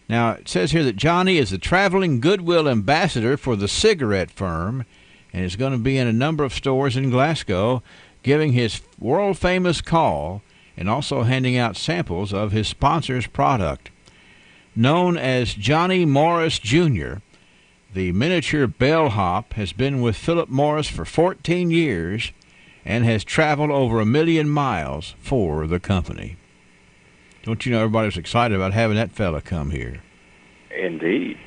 Now, it says here that Johnny is the traveling goodwill ambassador for the cigarette firm and is going to be in a number of stores in Glasgow, giving his world-famous call and also handing out samples of his sponsor's product. Known as Johnny Morris Jr., the miniature bellhop has been with Philip Morris for 14 years and has traveled over 1 million miles for the company. Don't you know everybody was excited about having that fella come here? Indeed.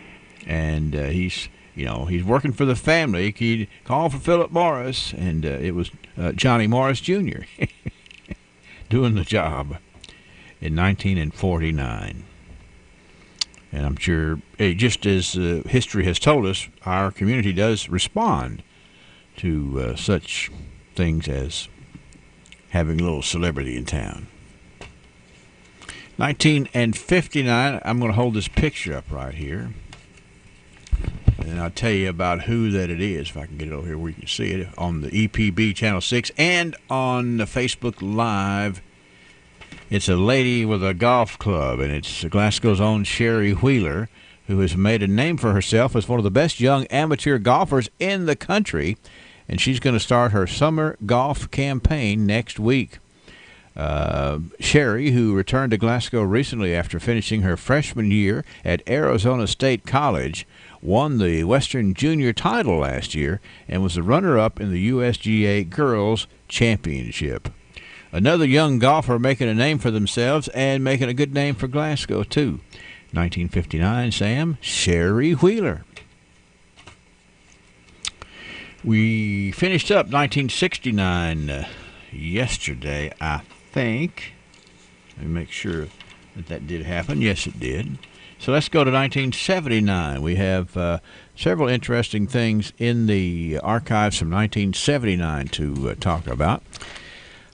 And he's working for the family. He called for Philip Morris, and it was Johnny Morris Jr. doing the job in 1949. And I'm sure, just as history has told us, our community does respond to such things as having a little celebrity in town. 1959, I'm going to hold this picture up right here. And I'll tell you about who that it is, if I can get it over here where you can see it, on the EPB Channel 6 and on the Facebook Live. It's a lady with a golf club, and it's Glasgow's own Sherry Wheeler, who has made a name for herself as one of the best young amateur golfers in the country, and she's going to start her summer golf campaign next week. Sherry, who returned to Glasgow recently after finishing her freshman year at Arizona State College, won the Western Junior title last year and was the runner-up in the USGA Girls Championship. Another young golfer making a name for themselves and making a good name for Glasgow, too. 1959, Sam, Sherry Wheeler. We finished up 1969 yesterday, I think. Let me make sure that did happen. Yes, it did. So let's go to 1979. We have several interesting things in the archives from 1979 to talk about.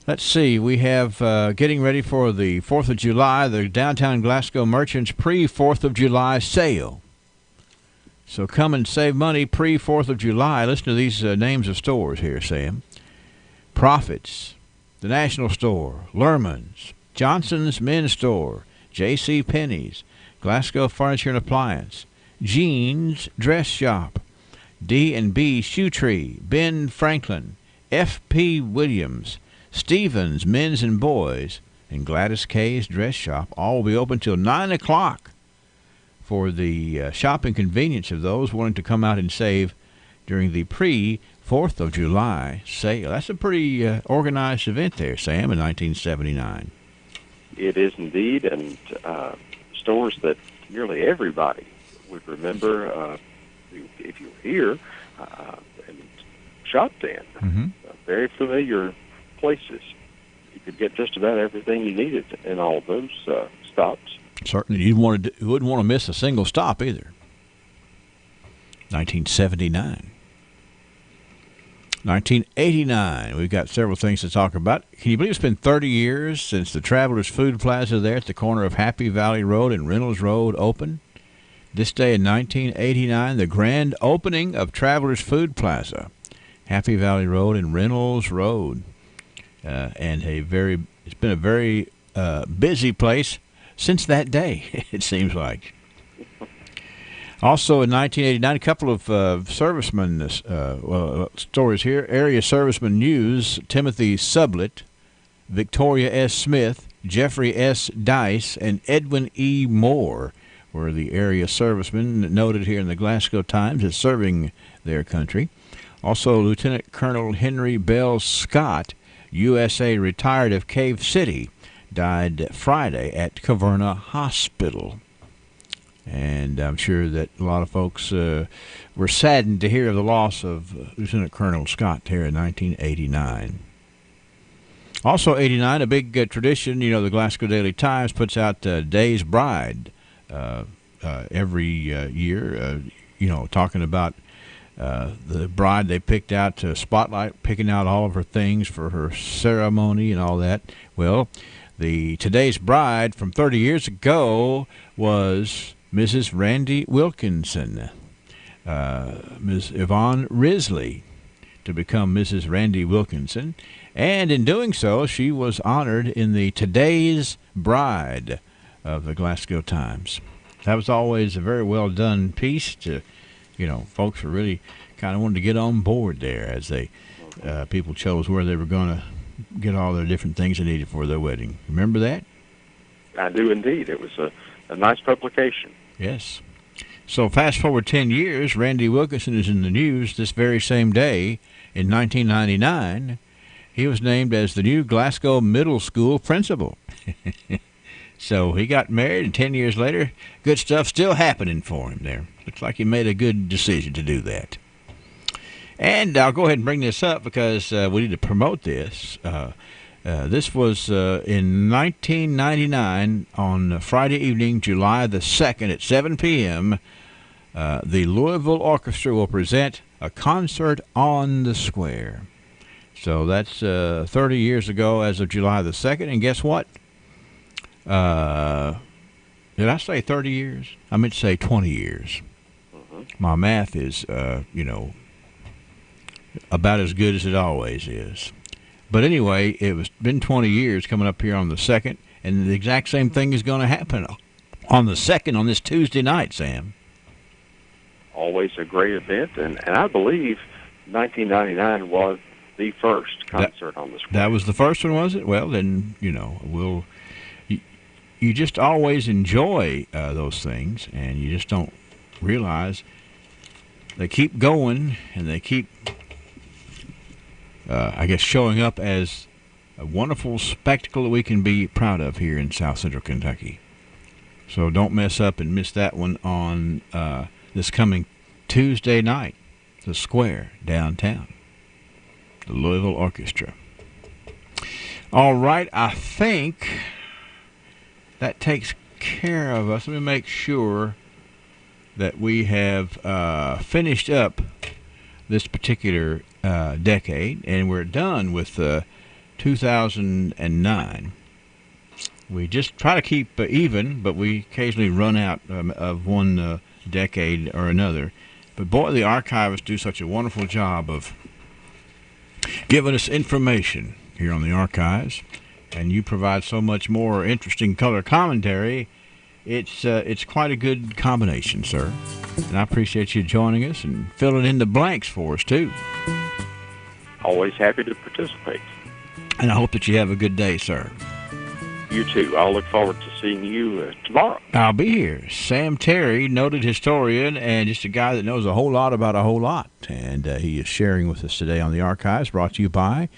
Let's see. We have getting ready for the 4th of July, the Downtown Glasgow Merchants pre-4th of July sale. So come and save money pre-4th of July. Listen to these names of stores here, Sam. Profits, the National Store, Lerman's, Johnson's Men's Store, J.C. Penney's, Glasgow Furniture and Appliance, Jeans Dress Shop, D&B Shoe Tree, Ben Franklin, F.P. Williams, Stevens Men's and Boys, and Gladys K's Dress Shop. All will be open till 9 o'clock for the shopping convenience of those wanting to come out and save during the pre-4th of July sale. That's a pretty organized event there, Sam, in 1979. It is indeed, and stores that nearly everybody would remember if you were here and shopped in. Mm-hmm. Very familiar places. You could get just about everything you needed in all of those stops. Certainly, you wouldn't want to miss a single stop either. 1979. 1989. We've got several things to talk about. Can you believe it's been 30 years since the Travelers Food Plaza there at the corner of Happy Valley Road and Reynolds Road opened? This day in 1989, the grand opening of Travelers Food Plaza, Happy Valley Road and Reynolds Road. And it's been a very busy place since that day, it seems like. Also in 1989, a couple of servicemen stories here. Area Serviceman News, Timothy Sublett, Victoria S. Smith, Jeffrey S. Dice, and Edwin E. Moore were the area servicemen noted here in the Glasgow Times as serving their country. Also, Lieutenant Colonel Henry Bell Scott, USA, retired of Cave City, died Friday at Caverna Hospital. And I'm sure that a lot of folks were saddened to hear of the loss of Lieutenant Colonel Scott here in 1989. Also, 89, a big tradition. You know, the Glasgow Daily Times puts out Day's Bride every year, talking about the bride they picked out to spotlight, picking out all of her things for her ceremony and all that. Well, today's bride from 30 years ago was Mrs. Randy Wilkinson, Ms. Yvonne Risley, to become Mrs. Randy Wilkinson. And in doing so, she was honored in the Today's Bride of the Glasgow Times. That was always a very well done piece. Folks were really kind of wanted to get on board there as people chose where they were going to get all their different things they needed for their wedding. Remember that? I do indeed. It was a nice publication. Yes. So fast forward 10 years, Randy Wilkinson is in the news this very same day in 1999. He was named as the new Glasgow Middle School principal. So he got married, and 10 years later, good stuff still happening for him there. Looks like he made a good decision to do that. And I'll go ahead and bring this up because we need to promote this. This was in 1999 on Friday evening, July the 2nd at 7 p.m. The Louisville Orchestra will present a concert on the square. So that's 30 years ago as of July the 2nd. And guess what? Did I say 30 years? I meant to say 20 years. Mm-hmm. My math is, about as good as it always is. But anyway, it was been 20 years coming up here on the 2nd, and the exact same thing is going to happen on the 2nd on this Tuesday night, Sam. Always a great event, and I believe 1999 was the first concert on the square. That was the first one, was it? Well, then, you just always enjoy those things, and you just don't realize they keep going, and they keep, showing up as a wonderful spectacle that we can be proud of here in South Central Kentucky. So don't mess up and miss that one on this coming Tuesday night, the Square downtown, the Louisville Orchestra. All right, I think that takes care of us. Let me make sure that we have finished up this particular decade, and we're done with 2009. We just try to keep even, but we occasionally run out of one decade or another. But boy, the archivists do such a wonderful job of giving us information here on the archives, and you provide so much more interesting color commentary. It's quite a good combination, sir. And I appreciate you joining us and filling in the blanks for us, too. Always happy to participate. And I hope that you have a good day, sir. You too. I'll look forward to seeing you tomorrow. I'll be here. Sam Terry, noted historian and just a guy that knows a whole lot about a whole lot. And he is sharing with us today on the archives, brought to you by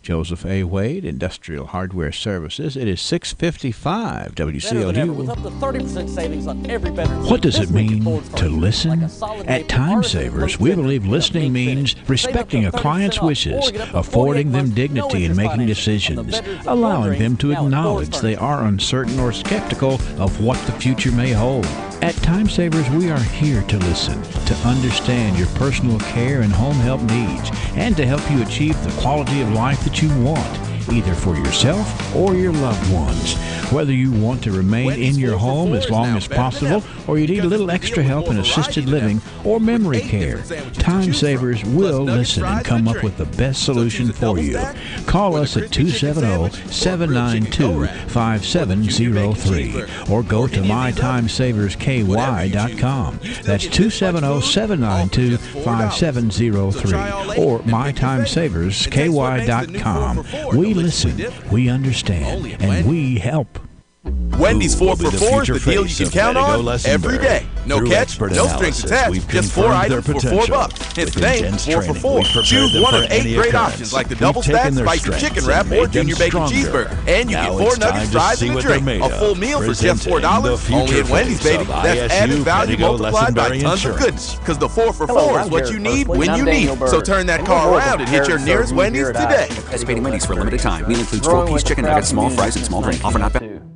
Joseph A. Wade, Industrial Hardware Services. It is 6:55 WCLU. With up to 30% savings on every beverage. What does it mean to listen? At Time Savers, we believe listening means respecting a client's wishes, affording them dignity in making decisions, allowing them to acknowledge they are uncertain or skeptical of what the future may hold. At Time Savers, we are here to listen, to understand your personal care and home help needs, and to help you achieve the quality of life that you want, either for yourself or your loved ones. Whether you want to remain in your home as long as possible, or you need a little extra help in assisted living or memory care, Time Savers will listen and come up with the best solution for you. Call us at 270-792-5703 or go to mytimesaversky.com. That's 270-792-5703 or mytimesaversky.com. We listen, we understand, and we help. Wendy's 4 for 4 is the deal you can count on every day. No Through catch, expert no strings analysis, attached, we've just 4 confirmed their items for $4. potential. Hence the With name, intense 4 for training, 4. we've prepared Choose them one for of 8 any great occurrence. options like the We've double stack, taken their spicy strengths chicken and wrap, or made them junior bacon stronger. cheeseburger. And you Now get 4 it's time nuggets, to fries, see and a what they're drink. made A of. full meal for just Presenting $4. the Only future at Wendy's, face baby. of That's ISU added value Pedigo multiplied by Lessenberry tons of Insurance. goodness. Because the 4 for Hello, 4 is I'm what Jared you need Persley, when and you I'm need. Daniel So Bird. turn that And car we're around and hit your prepared to nearest serve you Wendy's here at today. ISU Participating Pedigo Wendy's for a Lessenberry limited time. Meal Insurance. includes Growing 4-piece with the chicken proud nuggets, small community fries, and since small drink. Offer not valid. 1992.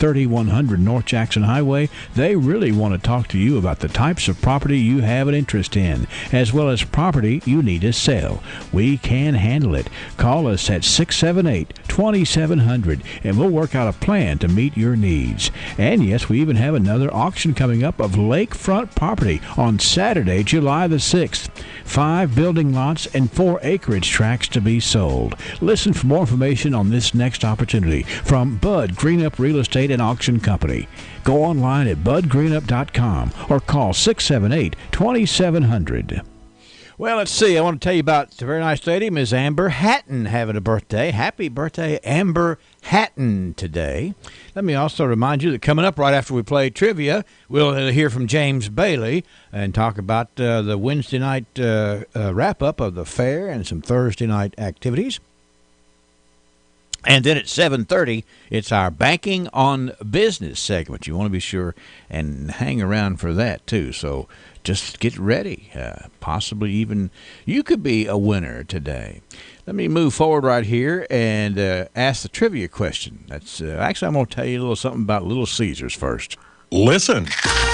$3,100 North Jackson Highway. They really want to talk to you about the types of property you have an interest in, as well as property you need to sell. We can handle it. Call us at 678 2700, and we'll work out a plan to meet your needs. And yes, we even have another auction coming up of lakefront property on Saturday, July the 6th. 5 building lots and 4 acreage tracts to be sold. Listen for more information on this next opportunity from Bud Greenup Real Estate and Auction Company. Go online at budgreenup.com or call 678-2700. Well, let's see. I want to tell you about a very nice lady, Ms. Amber Hatton, having a birthday. Happy birthday, Amber Hatton, today. Let me also remind you that coming up right after we play trivia, we'll hear from James Bailey and talk about the Wednesday night wrap-up of the fair and some Thursday night activities. And then at 7:30, it's our Banking on Business segment. You want to be sure and hang around for that, too. So just get ready. Possibly even you could be a winner today. Let me move forward right here and ask the trivia question. That's actually, I'm going to tell you a little something about Little Caesars first. Listen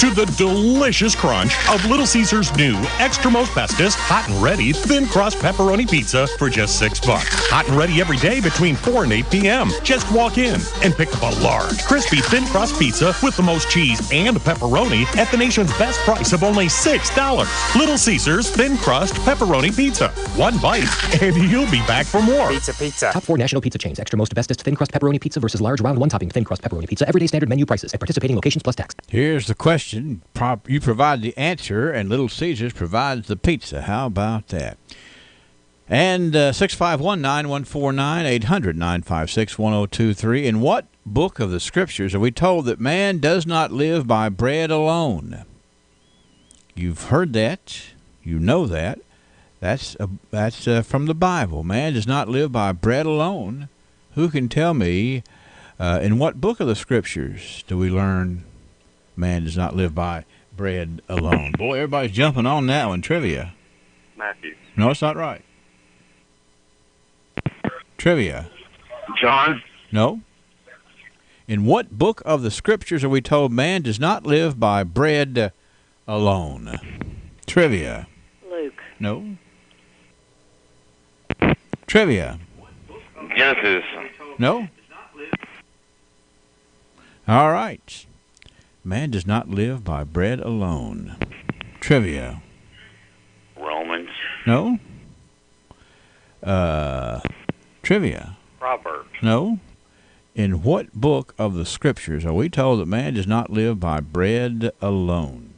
to the delicious crunch of Little Caesars' new Extra Most Bestest Hot and Ready Thin Crust Pepperoni Pizza for just $6. Hot and ready every day between 4 and 8 p.m. Just walk in and pick up a large, crispy Thin Crust Pizza with the most cheese and pepperoni at the nation's best price of only $6. Little Caesars Thin Crust Pepperoni Pizza. One bite and you'll be back for more. Pizza. Top 4 national pizza chains. Extra Most Bestest Thin Crust Pepperoni Pizza versus large round one-topping Thin Crust Pepperoni Pizza. Everyday standard menu prices at participating locations plus tax. Here's the question. You provide the answer, and Little Caesars provides the pizza. How about that? And 651-9149, 800-956-1023. In what book of the Scriptures are we told that man does not live by bread alone? You've heard that. You know that. That's from the Bible. Man does not live by bread alone. Who can tell me in what book of the Scriptures do we learn man does not live by bread alone? Boy, everybody's jumping on that one. Trivia. Matthew. No, it's not right. Trivia. John. No. In what book of the Scriptures are we told man does not live by bread alone? Trivia. Luke. No. Trivia. Genesis. No. All right. Man does not live by bread alone. Trivia. Romans. No. Trivia. Proverbs. No. In what book of the Scriptures are we told that man does not live by bread alone?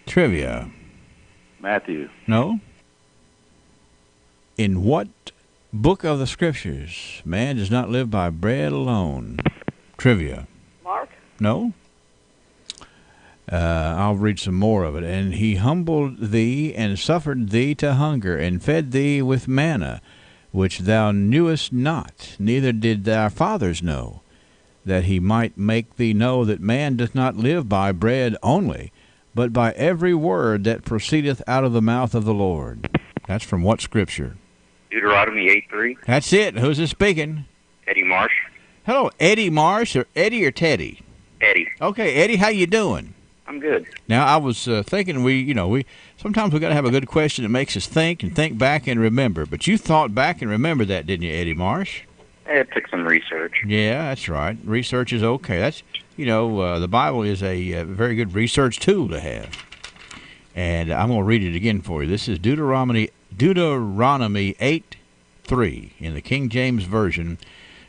Trivia. Matthew. No. In what book of the Scriptures man does not live by bread alone? Trivia. Mark. No. I'll read some more of it. And he humbled thee and suffered thee to hunger and fed thee with manna, which thou knewest not, neither did thy fathers know, that he might make thee know that man doth not live by bread only, but by every word that proceedeth out of the mouth of the Lord. That's from what Scripture? Deuteronomy 8:3. That's it. Who's this speaking? Eddie Marsh. Hello, Eddie Marsh, or Eddie or Teddy? Eddie. Okay, Eddie, how you doing? I'm good. Now, I was thinking we sometimes we got to have a good question that makes us think and think back and remember. But you thought back and remembered that, didn't you, Eddie Marsh? It took some research. Yeah, that's right. Research is okay. That's the Bible is a very good research tool to have. And I'm going to read it again for you. This is Deuteronomy 8:3 in the King James Version,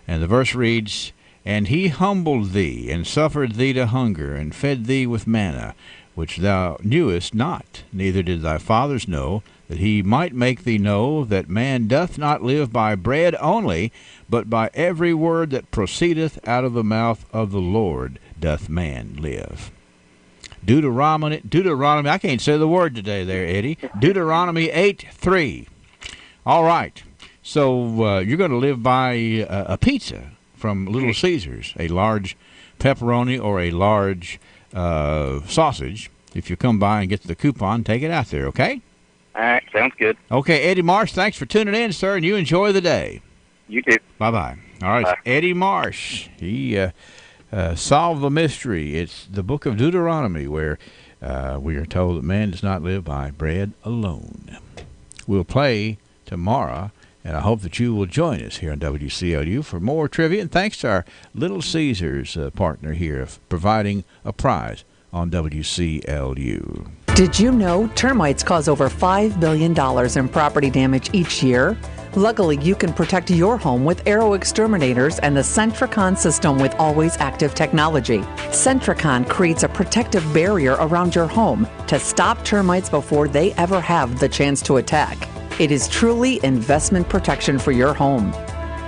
and the verse reads, And he humbled thee, and suffered thee to hunger, and fed thee with manna, which thou knewest not, neither did thy fathers know, that he might make thee know that man doth not live by bread only, but by every word that proceedeth out of the mouth of the Lord doth man live. Deuteronomy, I can't say the word today there, Eddie. Deuteronomy 8:3. All right. So you're going to live by a pizza from Little Caesars, a large pepperoni or a large sausage. If you come by and get the coupon, take it out there, okay? All right, sounds good. Okay, Eddie Marsh, thanks for tuning in, sir, and you enjoy the day. You too. Bye-bye. All right, Bye. Eddie Marsh, he solved the mystery. It's the book of Deuteronomy where we are told that man does not live by bread alone. We'll play tomorrow And I hope that you will join us here on WCLU for more trivia. And thanks to our Little Caesars partner here of providing a prize on WCLU. Did you know termites cause over $5 billion in property damage each year? Luckily, you can protect your home with Arrow Exterminators and the Centricon system with always active technology. Centricon creates a protective barrier around your home to stop termites before they ever have the chance to attack. It is truly investment protection for your home.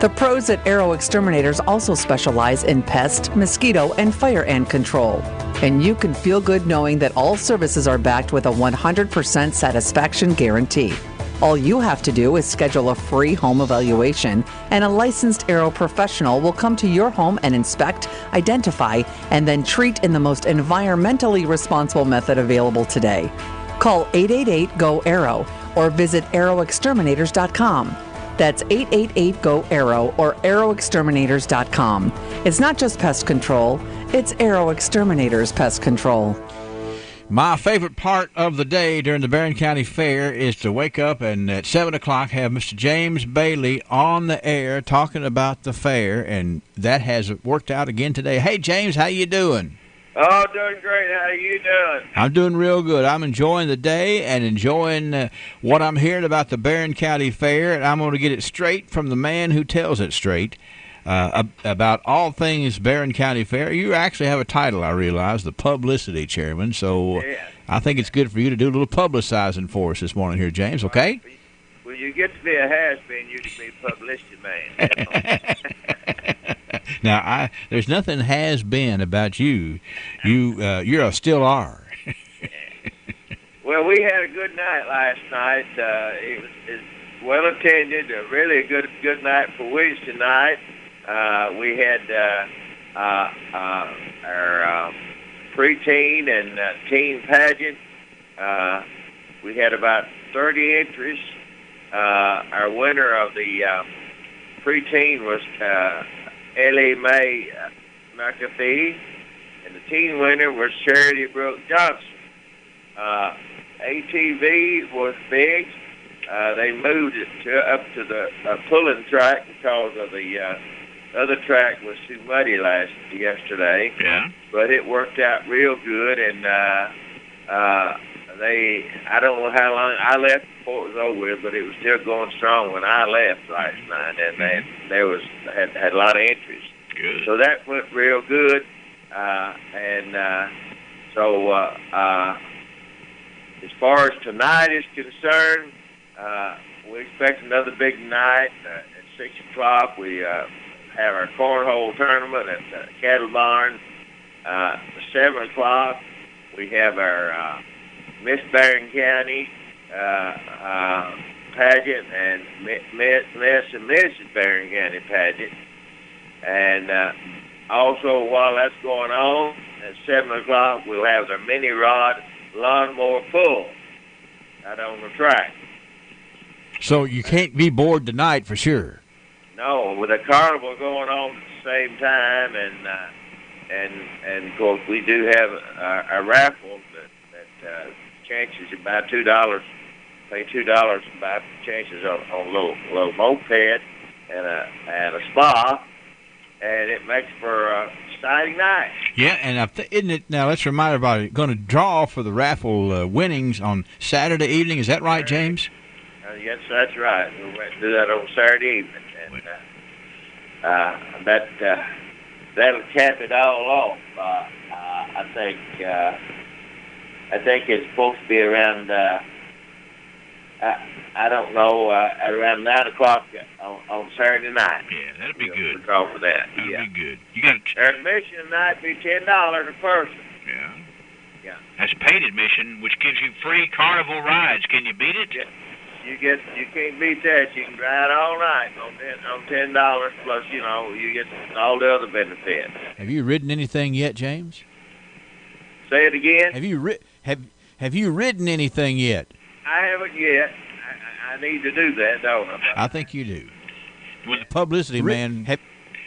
The pros at Arrow Exterminators also specialize in pest, mosquito, and fire ant control. And you can feel good knowing that all services are backed with a 100% satisfaction guarantee. All you have to do is schedule a free home evaluation, and a licensed Arrow professional will come to your home and inspect, identify, and then treat in the most environmentally responsible method available today. Call 888-GO-ARROW or visit arrowexterminators.com. That's 888-GO-ARROW or arrowexterminators.com. It's not just pest control, it's Arrow Exterminators Pest Control. My favorite part of the day during the Barron County Fair is to wake up and at 7 o'clock have Mr. James Bailey on the air talking about the fair, and that has worked out again today. Hey, James, how you doing? Oh, doing great. How are you doing? I'm doing real good. I'm enjoying the day and enjoying what I'm hearing about the Barron County Fair, and I'm going to get it straight from the man who tells it straight about all things Barron County Fair. You actually have a title, I realize, the publicity chairman, so yeah. I think it's good for you to do a little publicizing for us this morning here, James, okay? Well, you get to be a has-been, you can be publicity man. Now, there's nothing has been about you. You're a still are. Well, we had a good night last night. It was well attended. A really good night for Wednesday night. We had our preteen and teen pageant. We had about 30 entries. Our winner of the preteen was Ellie Mae McAfee, and the teen winner was Charity Brooke Johnson. ATV was big. They moved it up to the pulling track because of the other track was too muddy yesterday. Yeah. But it worked out real good, and I don't know how long I left before it was over with, but it was still going strong when I left last night, and had a lot of entries. Good. So that went real good, so as far as tonight is concerned, we expect another big night at 6 o'clock. We have our cornhole tournament at the Cattle Barn. At 7 o'clock, we have our Miss Barron County pageant and Miss and Mrs. Barron County pageant. And also, while that's going on, at 7 o'clock, we'll have the mini rod lawnmower pull out on the track. So you can't be bored tonight for sure. No, with a carnival going on at the same time, and of course we do have a raffle that chances about $2. Pay $2 to buy chances on a little moped and a spa, and it makes for a exciting night. Yeah, and isn't it now? Let's remind everybody, going to draw for the raffle winnings on Saturday evening. Is that right, James? Yes, that's right. We'll do that on Saturday evening, and that'll cap it all off. I think it's supposed to be around. I don't know, around 9 o'clock on Saturday night. Yeah, that'd be good. We'll call for that. That'd be good. You got admission tonight be $10 a person. Yeah. Yeah. That's paid admission, which gives you free carnival rides. Can you beat it? Yeah. You can't beat that. You can ride all night on $10 plus, you get all the other benefits. Have you ridden anything yet, James? Say it again. Have you ridden anything yet? I haven't yet. I need to do that, don't I? I think you do. With the publicity, man.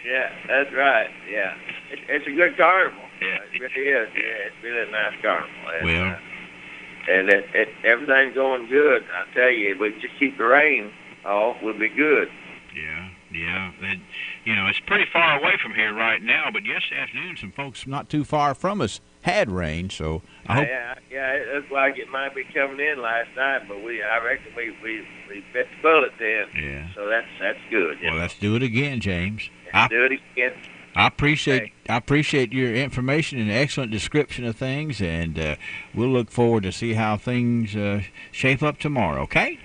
Yeah, that's right. Yeah, it's a good carnival. Yeah, it really is. Yeah, it's really a nice carnival. Well, and everything's going good. I tell you, we just keep the rain off would be good. Yeah. It's pretty far away from here right now, but yesterday afternoon some folks not too far from us had rain, so I hope... Yeah, it looks like it might be coming in last night, but I reckon we bit the bullet then. Yeah. So that's good. Well, let's do it again, James. Do it again. I appreciate your information and excellent description of things, and we'll look forward to see how things shape up tomorrow, okay?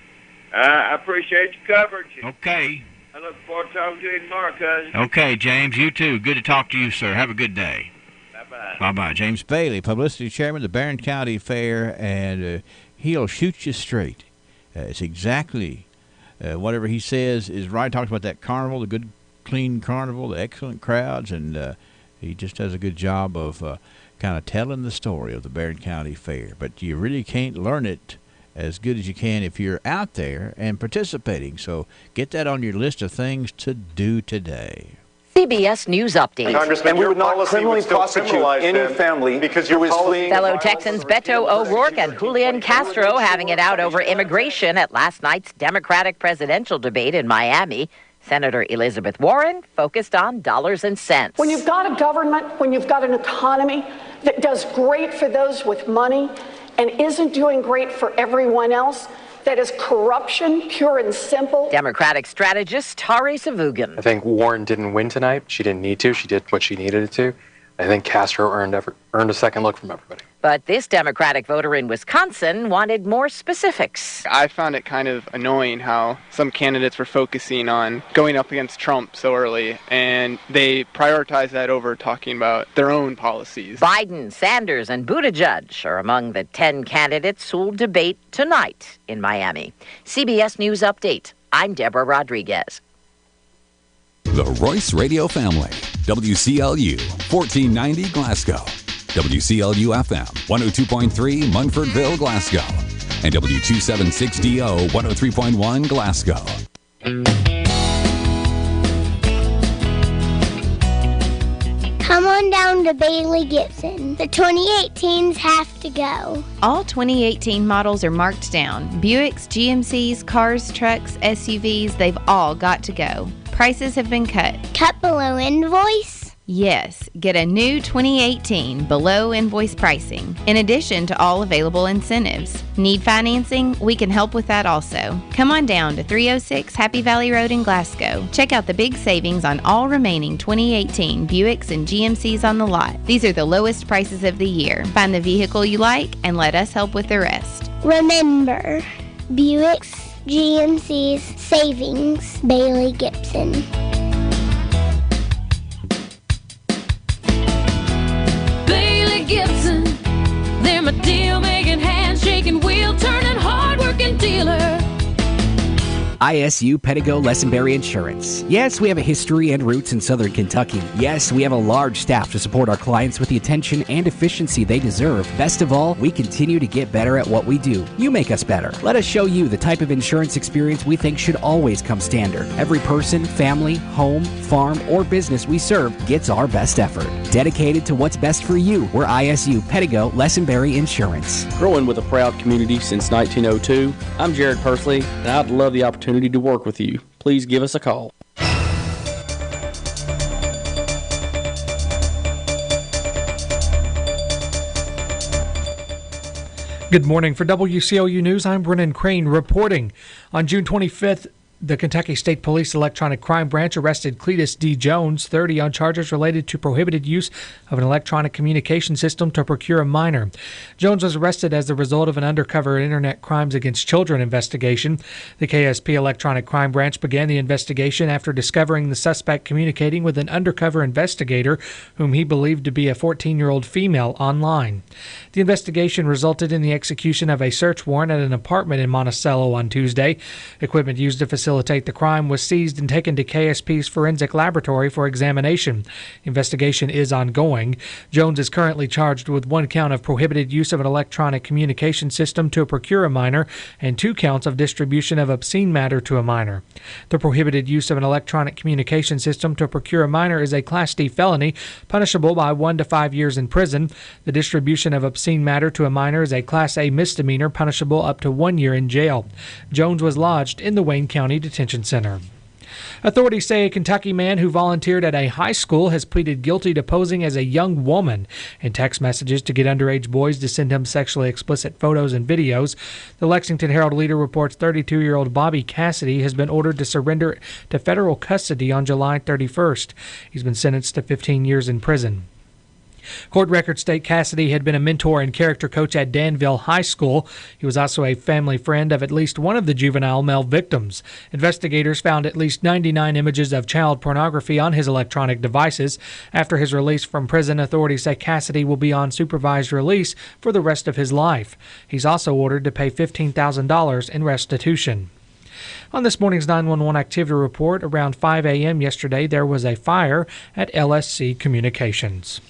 I appreciate your coverage. Okay. I look forward to talking to you tomorrow, cousin. Okay, James, you too. Good to talk to you, sir. Have a good day. Bye-bye. Bye-bye. James Bailey, publicity chairman of the Barron County Fair, and he'll shoot you straight. It's exactly whatever he says is right. Talks about that carnival, the good, clean carnival, the excellent crowds, and he just does a good job of kind of telling the story of the Barron County Fair. But you really can't learn it as good as you can if you're out there and participating. So get that on your list of things to do today. CBS News Update. Congressman, we would not criminally prosecute any family because who is fleeing. Fellow Texans Beto O'Rourke and Julian Castro having it out over immigration at last night's Democratic presidential debate in Miami. Senator Elizabeth Warren focused on dollars and cents. When you've got a government, when you've got an economy that does great for those with money and isn't doing great for everyone else, that is corruption, pure and simple. Democratic strategist Tari Savugan. I think Warren didn't win tonight. She didn't need to. She did what she needed to. I think Castro earned a second look from everybody. But this Democratic voter in Wisconsin wanted more specifics. I found it kind of annoying how some candidates were focusing on going up against Trump so early, and they prioritized that over talking about their own policies. Biden, Sanders, and Buttigieg are among the 10 candidates who'll debate tonight in Miami. CBS News Update. I'm Deborah Rodriguez. The Royce Radio Family. WCLU, 1490 Glasgow. WCLU FM, 102.3 Munfordville, Glasgow. And W276DO, 103.1 Glasgow. Come on down to Bailey Gibson. The 2018s have to go. All 2018 models are marked down. Buicks, GMCs, cars, trucks, SUVs, they've all got to go. Prices have been cut. Cut below invoice? Yes, get a new 2018 below invoice pricing, in addition to all available incentives. Need financing? We can help with that also. Come on down to 306 Happy Valley Road in Glasgow. Check out the big savings on all remaining 2018 Buicks and GMCs on the lot. These are the lowest prices of the year. Find the vehicle you like and let us help with the rest. Remember, Buicks, GMC's, savings, Bailey Gibson. Gibson, they're my deal-making, hand-shaking, wheel-turning, hard-working dealer. ISU Pedigo Lessenberry Insurance. Yes, we have a history and roots in Southern Kentucky. Yes, we have a large staff to support our clients with the attention and efficiency they deserve. Best of all, we continue to get better at what we do. You make us better. Let us show you the type of insurance experience we think should always come standard. Every person, family, home, farm, or business we serve gets our best effort. Dedicated to what's best for you, we're ISU Pedigo Lessenberry Insurance. Growing with a proud community since 1902, I'm Jared Persley, and I'd love the opportunity to work with you. Please give us a call. Good morning. For WCLU News, I'm Brennan Crane reporting. On June 25th, the Kentucky State Police Electronic Crime Branch arrested Cletus D. Jones, 30, on charges related to prohibited use of an electronic communication system to procure a minor. Jones was arrested as the result of an undercover Internet Crimes Against Children investigation. The KSP Electronic Crime Branch began the investigation after discovering the suspect communicating with an undercover investigator whom he believed to be a 14-year-old female online. The investigation resulted in the execution of a search warrant at an apartment in Monticello on Tuesday. Equipment used to facilitate the crime was seized and taken to KSP's forensic laboratory for examination. Investigation is ongoing. Jones is currently charged with 1 count of prohibited use of an electronic communication system to procure a minor and 2 counts of distribution of obscene matter to a minor. The prohibited use of an electronic communication system to procure a minor is a Class D felony, punishable by 1 to 5 years in prison. The distribution of obscene matter to a minor is a Class A misdemeanor, punishable up to 1 year in jail. Jones was lodged in the Wayne County Detention Center. Authorities say a Kentucky man who volunteered at a high school has pleaded guilty to posing as a young woman in text messages to get underage boys to send him sexually explicit photos and videos. The Lexington Herald-Leader reports 32-year-old Bobby Cassidy has been ordered to surrender to federal custody on July 31st. He's been sentenced to 15 years in prison. Court records state Cassidy had been a mentor and character coach at Danville High School. He was also a family friend of at least one of the juvenile male victims. Investigators found at least 99 images of child pornography on his electronic devices. After his release from prison, authorities say Cassidy will be on supervised release for the rest of his life. He's also ordered to pay $15,000 in restitution. On this morning's 911 activity report, around 5 a.m. yesterday, there was a fire at LSC Communications.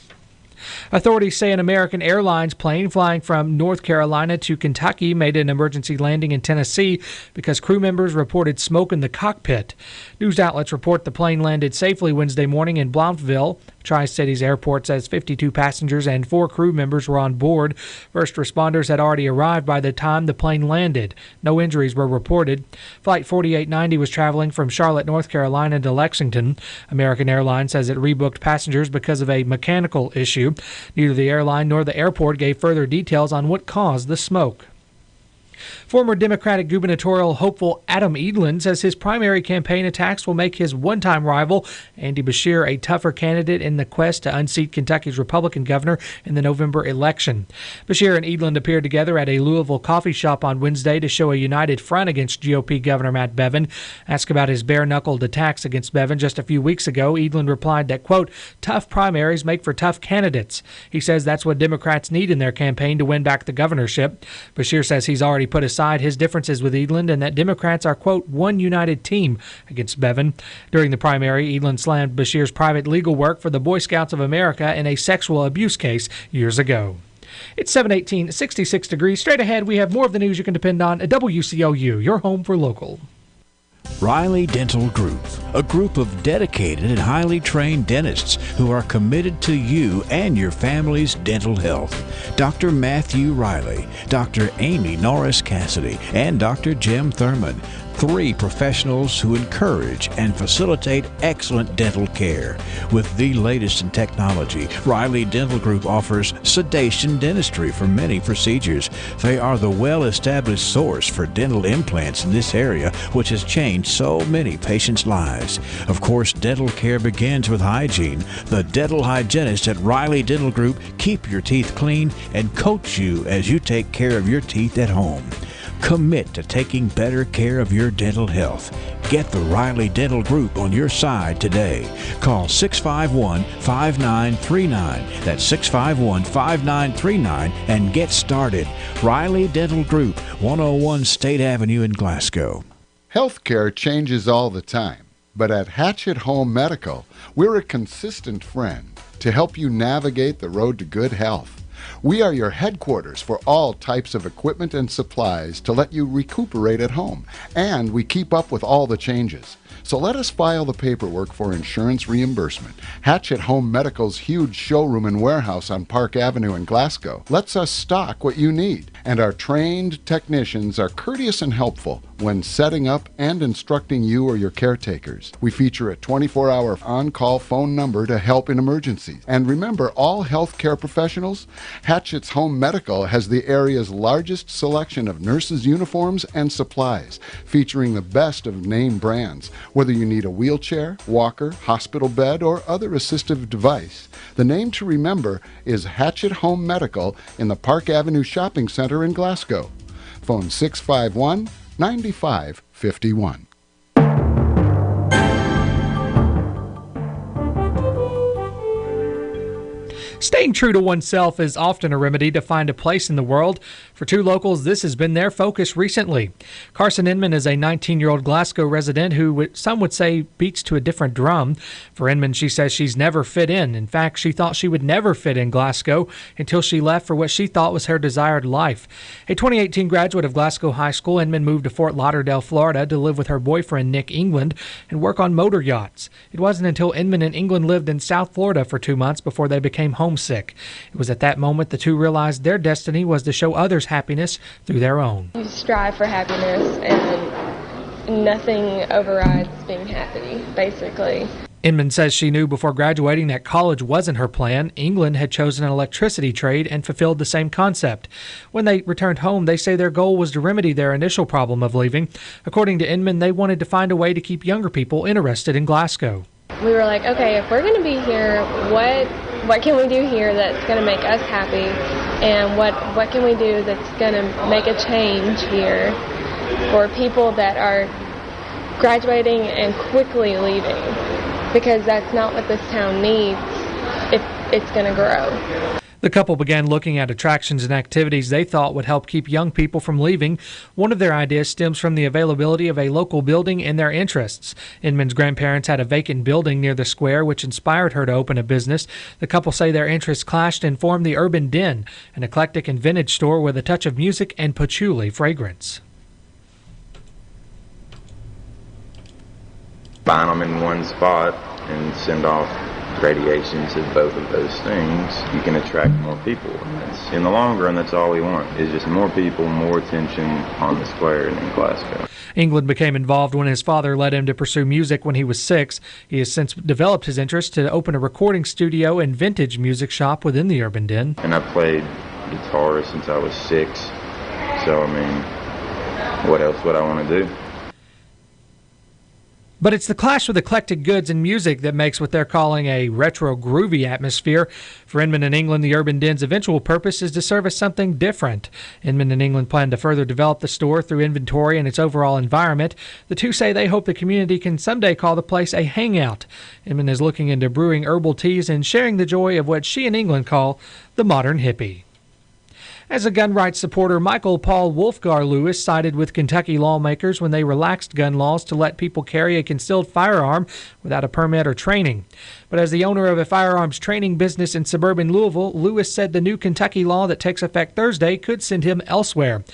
Authorities say an American Airlines plane flying from North Carolina to Kentucky made an emergency landing in Tennessee because crew members reported smoke in the cockpit. News outlets report the plane landed safely Wednesday morning in Blounteville. Tri-Cities Airport says 52 passengers and 4 crew members were on board. First responders had already arrived by the time the plane landed. No injuries were reported. Flight 4890 was traveling from Charlotte, North Carolina to Lexington. American Airlines says it rebooked passengers because of a mechanical issue. Neither the airline nor the airport gave further details on what caused the smoke. Former Democratic gubernatorial hopeful Adam Edlin says his primary campaign attacks will make his one-time rival, Andy Beshear, a tougher candidate in the quest to unseat Kentucky's Republican governor in the November election. Beshear and Edlin appeared together at a Louisville coffee shop on Wednesday to show a united front against GOP Governor Matt Bevin. Asked about his bare-knuckled attacks against Bevin just a few weeks ago, Edlin replied that, quote, tough primaries make for tough candidates. He says that's what Democrats need in their campaign to win back the governorship. Beshear says he's already put aside his differences with Edlin and that Democrats are, quote, one united team against Bevin. During the primary, Edlin slammed Beshear's private legal work for the Boy Scouts of America in a sexual abuse case years ago. It's 7:18, 66 degrees. Straight ahead, we have more of the news you can depend on at WCLU, your home for local. Riley Dental Group, a group of dedicated and highly trained dentists who are committed to you and your family's dental health. Dr. Matthew Riley, Dr. Amy Norris Cassidy, and Dr. Jim Thurman. 3 professionals who encourage and facilitate excellent dental care. With the latest in technology, Riley Dental Group offers sedation dentistry for many procedures. They are the well-established source for dental implants in this area, which has changed so many patients' lives. Of course, dental care begins with hygiene. The dental hygienists at Riley Dental Group keep your teeth clean and coach you as you take care of your teeth at home. Commit to taking better care of your dental health. Get the Riley Dental Group on your side today. Call 651-5939. That's 651-5939 and get started. Riley Dental Group, 101 State Avenue in Glasgow. Healthcare changes all the time, but at Hatchet Home Medical, we're a consistent friend to help you navigate the road to good health. We are your headquarters for all types of equipment and supplies to let you recuperate at home, and we keep up with all the changes. So let us file the paperwork for insurance reimbursement. Hatchet Home Medical's huge showroom and warehouse on Park Avenue in Glasgow lets us stock what you need, and our trained technicians are courteous and helpful when setting up and instructing you or your caretakers. We feature a 24-hour on-call phone number to help in emergencies. And remember, all healthcare professionals, Hatchet's Home Medical has the area's largest selection of nurses' uniforms and supplies, featuring the best of name brands. Whether you need a wheelchair, walker, hospital bed, or other assistive device, the name to remember is Hatchet Home Medical in the Park Avenue Shopping Center in Glasgow. Phone 651-9551. Staying true to oneself is often a remedy to find a place in the world. For 2 locals, this has been their focus recently. Carson Inman is a 19-year-old Glasgow resident who some would say beats to a different drum. For Inman, she says she's never fit in. In fact, she thought she would never fit in Glasgow until she left for what she thought was her desired life. A 2018 graduate of Glasgow High School, Inman moved to Fort Lauderdale, Florida to live with her boyfriend, Nick England, and work on motor yachts. It wasn't until Inman and England lived in South Florida for 2 months before they became homesick. It was at that moment the two realized their destiny was to show others happiness through their own. You strive for happiness, and nothing overrides being happy, basically. Inman says she knew before graduating that college wasn't her plan. England had chosen an electricity trade and fulfilled the same concept. When they returned home, they say their goal was to remedy their initial problem of leaving. According to Inman, they wanted to find a way to keep younger people interested in Glasgow. We were like, okay, if we're going to be here, what can we do here that's going to make us happy? And what can we do that's going to make a change here for people that are graduating and quickly leaving? Because that's not what this town needs if it's going to grow. The couple began looking at attractions and activities they thought would help keep young people from leaving. One of their ideas stems from the availability of a local building and their interests. Inman's grandparents had a vacant building near the square, which inspired her to open a business. The couple say their interests clashed and formed the Urban Den, an eclectic and vintage store with a touch of music and patchouli fragrance. Bind them in one spot and send off radiations of both of those things, you can attract more people. And in the long run, that's all we want, is just more people, more attention on the square and in Glasgow. England became involved when his father led him to pursue music when he was 6. He has since developed his interest to open a recording studio and vintage music shop within the Urban Den. And I've played guitar since I was 6, so I mean, what else would I want to do? But it's the clash with eclectic goods and music that makes what they're calling a retro groovy atmosphere. For Inman and England, the Urban Den's eventual purpose is to serve as something different. Inman and England plan to further develop the store through inventory and its overall environment. The two say they hope the community can someday call the place a hangout. Inman is looking into brewing herbal teas and sharing the joy of what she and England call the modern hippie. As a gun rights supporter, Michael Paul Wolfgar Lewis sided with Kentucky lawmakers when they relaxed gun laws to let people carry a concealed firearm without a permit or training. But as the owner of a firearms training business in suburban Louisville, Lewis said the new Kentucky law that takes effect Thursday could send him elsewhere.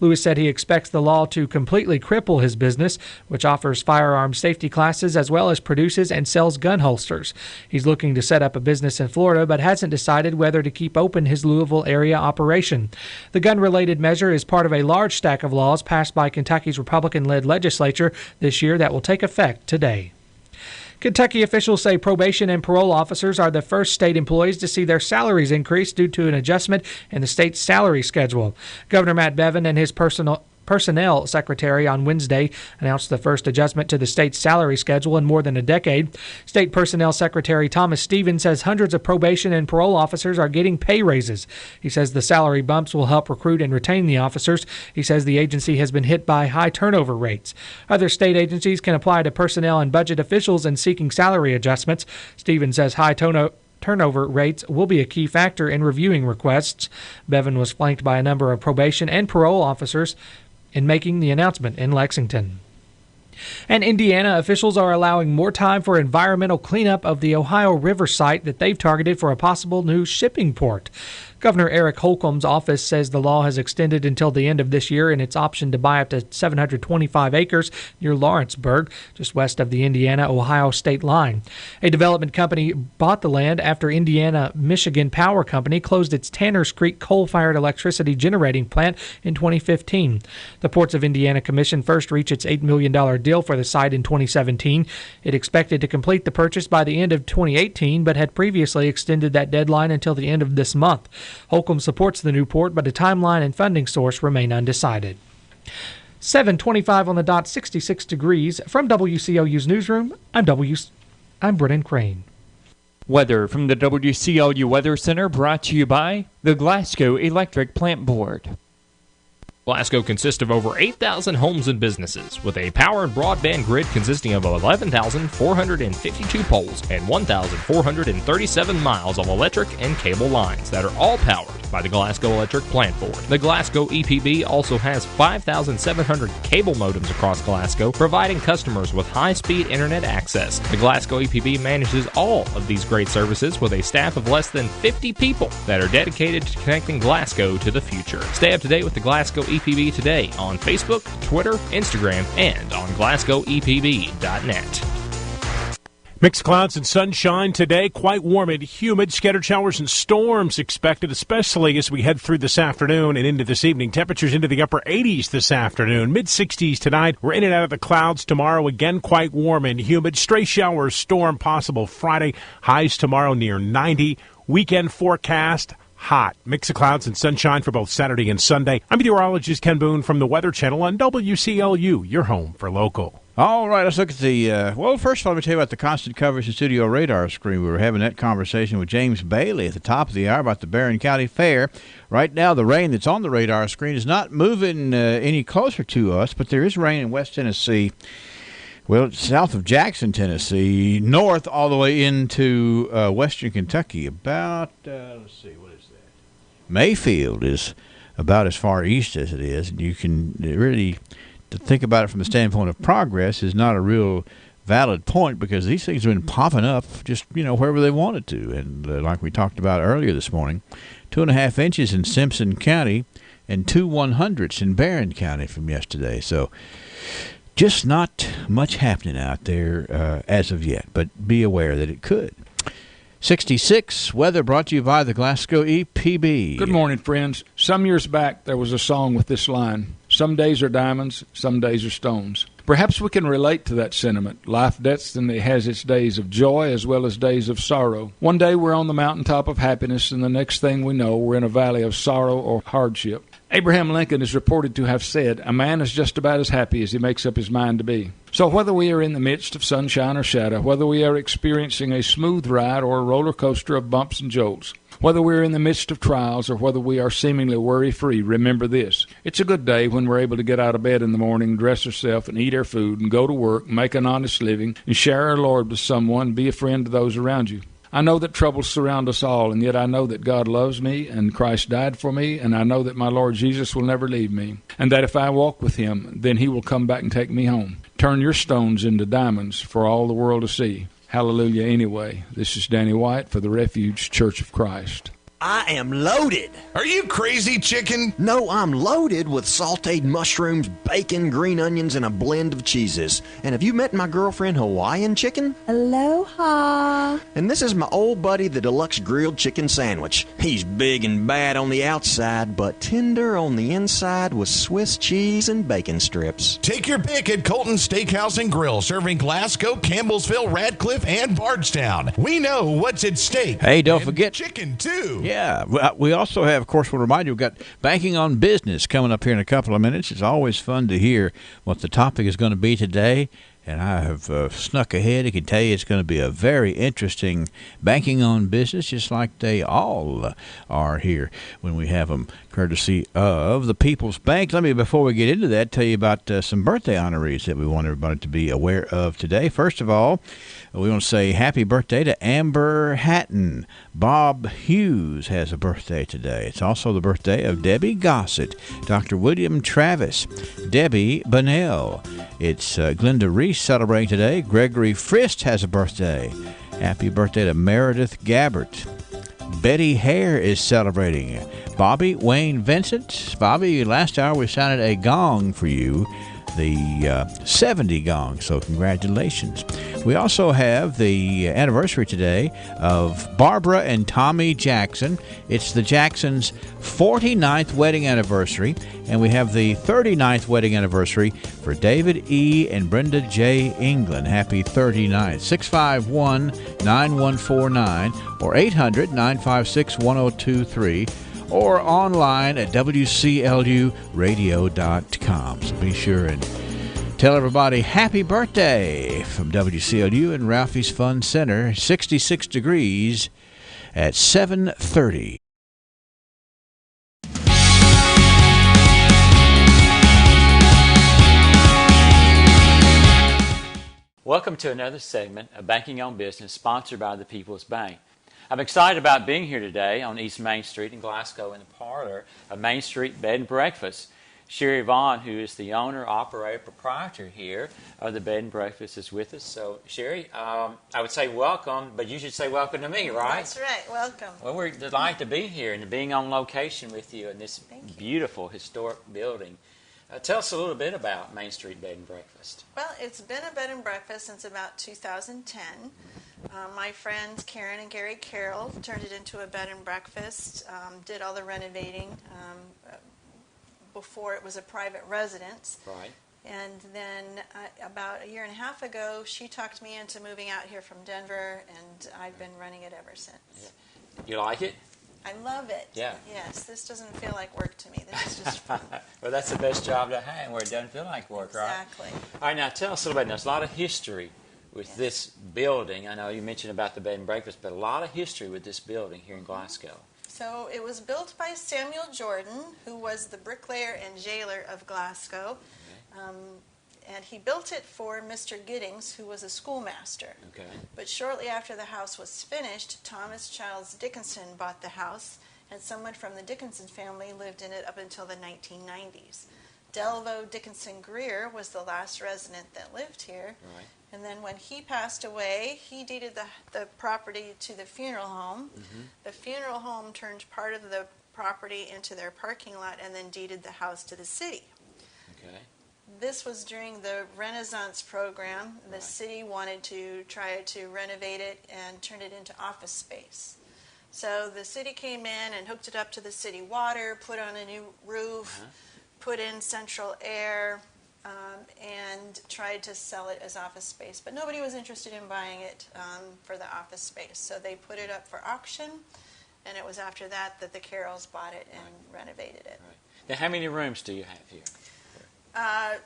Lewis said he expects the law to completely cripple his business, which offers firearms safety classes as well as produces and sells gun holsters. He's looking to set up a business in Florida, but hasn't decided whether to keep open his Louisville area operation. The gun-related measure is part of a large stack of laws passed by Kentucky's Republican-led legislature this year that will take effect today. Kentucky officials say probation and parole officers are the first state employees to see their salaries increase due to an adjustment in the state's salary schedule. Governor Matt Bevin and his personnel secretary on Wednesday announced the first adjustment to the state's salary schedule in more than a decade. State Personnel Secretary Thomas Stevens says hundreds of probation and parole officers are getting pay raises. He says the salary bumps will help recruit and retain the officers. He says the agency has been hit by high turnover rates. Other state agencies can apply to personnel and budget officials in seeking salary adjustments. Stevens says high turnover rates will be a key factor in reviewing requests. Bevin was flanked by a number of probation and parole officers in making the announcement in Lexington. And Indiana officials are allowing more time for environmental cleanup of the Ohio River site that they've targeted for a possible new shipping port. Governor Eric Holcomb's office says the law has extended until the end of this year in its option to buy up to 725 acres near Lawrenceburg, just west of the Indiana-Ohio state line. A development company bought the land after Indiana-Michigan Power Company closed its Tanners Creek coal-fired electricity generating plant in 2015. The Ports of Indiana Commission first reached its $8 million deal for the site in 2017. It expected to complete the purchase by the end of 2018, but had previously extended that deadline until the end of this month. Holcomb supports the new port, but a timeline and funding source remain undecided. 7:25 on the dot, 66 degrees. From WCLU's newsroom, I'm Brennan Crane. Weather from the WCLU Weather Center, brought to you by the Glasgow Electric Plant Board. Glasgow consists of over 8,000 homes and businesses, with a power and broadband grid consisting of 11,452 poles and 1,437 miles of electric and cable lines that are all powered by the Glasgow Electric Plant Board. The Glasgow EPB also has 5,700 cable modems across Glasgow, providing customers with high-speed internet access. The Glasgow EPB manages all of these great services with a staff of less than 50 people that are dedicated to connecting Glasgow to the future. Stay up to date with the Glasgow EPB today on Facebook, Twitter, Instagram, and on GlasgowEPB.net. Mixed clouds and sunshine today, quite warm and humid. Scattered showers and storms expected, especially as we head through this afternoon and into this evening. Temperatures into the upper 80s this afternoon, mid-60s tonight. We're in and out of the clouds tomorrow, again quite warm and humid. Stray showers, storm possible Friday. Highs tomorrow near 90. Weekend forecast, hot. Mix of clouds and sunshine for both Saturday and Sunday. I'm meteorologist Ken Boone from the Weather Channel on WCLU, your home for local. All right, let's look at the, well, first of all, let me tell you about the constant coverage and studio radar screen. We were having that conversation with James Bailey at the top of the hour about the Barron County Fair. Right now, the rain that's on the radar screen is not moving any closer to us, but there is rain in West Tennessee. Well, south of Jackson, Tennessee, north all the way into western Kentucky. About, let's see, what is that? Mayfield is about as far east as it is, and you can really... to think about it from the standpoint of progress is not a real valid point because these things have been popping up just, wherever they wanted to. And like we talked about earlier this morning, 2.5 inches in Simpson County and 2 100ths in Barron County from yesterday. So just not much happening out there as of yet, but be aware that it could. 66 weather brought to you by the Glasgow EPB. Good morning, friends. Some years back, there was a song with this line: some days are diamonds, some days are stones. Perhaps we can relate to that sentiment. Life destiny has its days of joy as well as days of sorrow. One day we're on the mountaintop of happiness, and the next thing we know, we're in a valley of sorrow or hardship. Abraham Lincoln is reported to have said, "A man is just about as happy as he makes up his mind to be." So whether we are in the midst of sunshine or shadow, whether we are experiencing a smooth ride or a roller coaster of bumps and jolts, whether we're in the midst of trials or whether we are seemingly worry-free, remember this: it's a good day when we're able to get out of bed in the morning, dress ourselves, and eat our food, and go to work, make an honest living, and share our Lord with someone, be a friend to those around you. I know that troubles surround us all, and yet I know that God loves me, and Christ died for me, and I know that my Lord Jesus will never leave me, and that if I walk with him, then he will come back and take me home. Turn your stones into diamonds for all the world to see. Hallelujah anyway. This is Danny White for the Refuge Church of Christ. I am loaded. Are you crazy, chicken? No, I'm loaded with sauteed mushrooms, bacon, green onions, and a blend of cheeses. And have you met my girlfriend, Hawaiian Chicken? Aloha. And this is my old buddy, the deluxe grilled chicken sandwich. He's big and bad on the outside, but tender on the inside with Swiss cheese and bacon strips. Take your pick at Colton Steakhouse and Grill, serving Glasgow, Campbellsville, Radcliffe, and Bardstown. We know what's at stake. Hey, don't forget chicken, too. Yeah, we also have, of course, we'll remind you, we've got Banking on Business coming up here in a couple of minutes. It's always fun to hear what the topic is going to be today. And I have snuck ahead. I can tell you it's going to be a very interesting banking on business, just like they all are here when we have them, courtesy of the People's Bank. Let me, before we get into that, tell you about some birthday honorees that we want everybody to be aware of today. First of all, we want to say happy birthday to Amber Hatton. Bob Hughes has a birthday today. It's also the birthday of Debbie Gossett, Dr. William Travis, Debbie Bunnell. It's Glenda Reese celebrating today. Gregory Frist has a birthday. Happy birthday to Meredith Gabbert. Betty Hare is celebrating. Bobby Wayne Vincent. Bobby, last hour we sounded a gong for you, the 70 gong, so congratulations. We also have the anniversary today of Barbara and Tommy Jackson. It's the Jacksons' 49th wedding anniversary, and we have the 39th wedding anniversary for David E. and Brenda J. England. Happy 39th. 651-9149 or 800-956-1023. Or online at WCLUradio.com. So be sure and tell everybody happy birthday from WCLU and Ralphie's Fun Center. 66 degrees at 7:30. Welcome to another segment of Banking on Business, sponsored by the People's Bank. I'm excited about being here today on East Main Street in Glasgow in the parlor of Main Street Bed and Breakfast. Sherry Vaughn, who is the owner, operator, proprietor here of the Bed and Breakfast, is with us. So, Sherry, I would say welcome, but you should say welcome to me, right? That's right. Welcome. Well, we're delighted to be here and being on location with you in this beautiful historic building. Tell us a little bit about Main Street Bed and Breakfast. Well, it's been a bed and breakfast since about 2010. My friends Karen and Gary Carroll turned it into a bed and breakfast, did all the renovating before it was a private residence. Right. And then about a year and a half ago, she talked me into moving out here from Denver, and I've been running it ever since. Yeah. You like it? I love it. Yeah. Yes, this doesn't feel like work to me. This is just fun. Well, that's the best job to have, where it doesn't feel like work, right? Exactly. All right, now tell us a little bit. There's a lot of history with this building. I know you mentioned about the bed and breakfast, but a lot of history with this building here in Glasgow. So it was built by Samuel Jordan, who was the bricklayer and jailer of Glasgow. And he built it for Mr. Giddings, who was a schoolmaster. Okay. But shortly after the house was finished, Thomas Childs Dickinson bought the house, and someone from the Dickinson family lived in it up until the 1990s. Delvo Dickinson Greer was the last resident that lived here. Right. And then when he passed away, he deeded the property to the funeral home. Mm-hmm. The funeral home turned part of the property into their parking lot and then deeded the house to the city. Okay. This was during the Renaissance program. The city wanted to try to renovate it and turn it into office space. So the city came in and hooked it up to the city water, put on a new roof, put in central air, and tried to sell it as office space. But nobody was interested in buying it for the office space. So they put it up for auction, and it was after that that the Carrolls bought it and renovated it. Right. Now, how many rooms do you have here?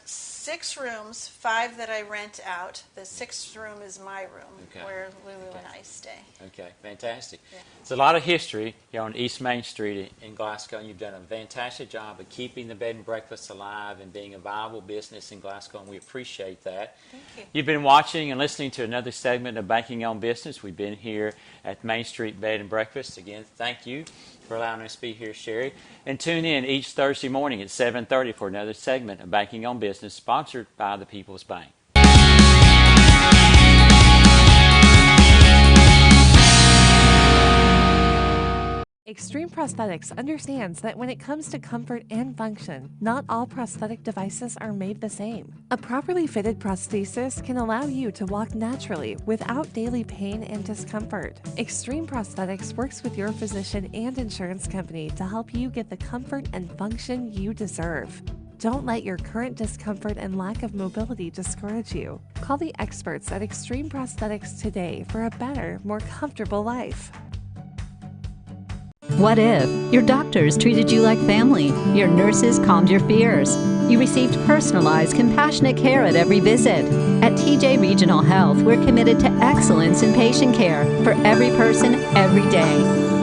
6 rooms, 5 that I rent out. The 6th room is my room, where Lulu and I stay. Okay, fantastic. Yeah. It's a lot of history here on East Main Street in Glasgow, and you've done a fantastic job of keeping the bed and breakfast alive and being a viable business in Glasgow, and we appreciate that. Thank you. You've been watching and listening to another segment of Banking on Business. We've been here at Main Street Bed and Breakfast. Again, thank you for allowing us to be here, Sherry. And tune in each Thursday morning at 7:30 for another segment of Banking on Business, sponsored by the People's Bank. Extreme Prosthetics understands that when it comes to comfort and function, not all prosthetic devices are made the same. A properly fitted prosthesis can allow you to walk naturally without daily pain and discomfort. Extreme Prosthetics works with your physician and insurance company to help you get the comfort and function you deserve. Don't let your current discomfort and lack of mobility discourage you. Call the experts at Extreme Prosthetics today for a better, more comfortable life. What if your doctors treated you like family, your nurses calmed your fears, you received personalized, compassionate care at every visit? At TJ Regional Health, we're committed to excellence in patient care for every person, every day.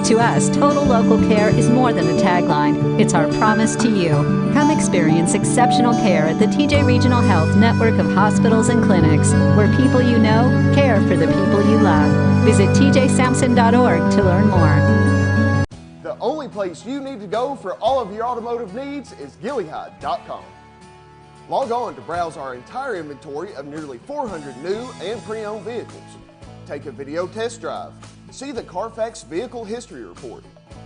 To us, total local care is more than a tagline. It's our promise to you. Come experience exceptional care at the TJ Regional Health network of hospitals and clinics, where people you know care for the people you love. Visit tjsampson.org to learn more. The only place you need to go for all of your automotive needs is Gilead.com. Log on to browse our entire inventory of nearly 400 new and pre-owned vehicles. Take a video test drive, see the Carfax Vehicle History Report,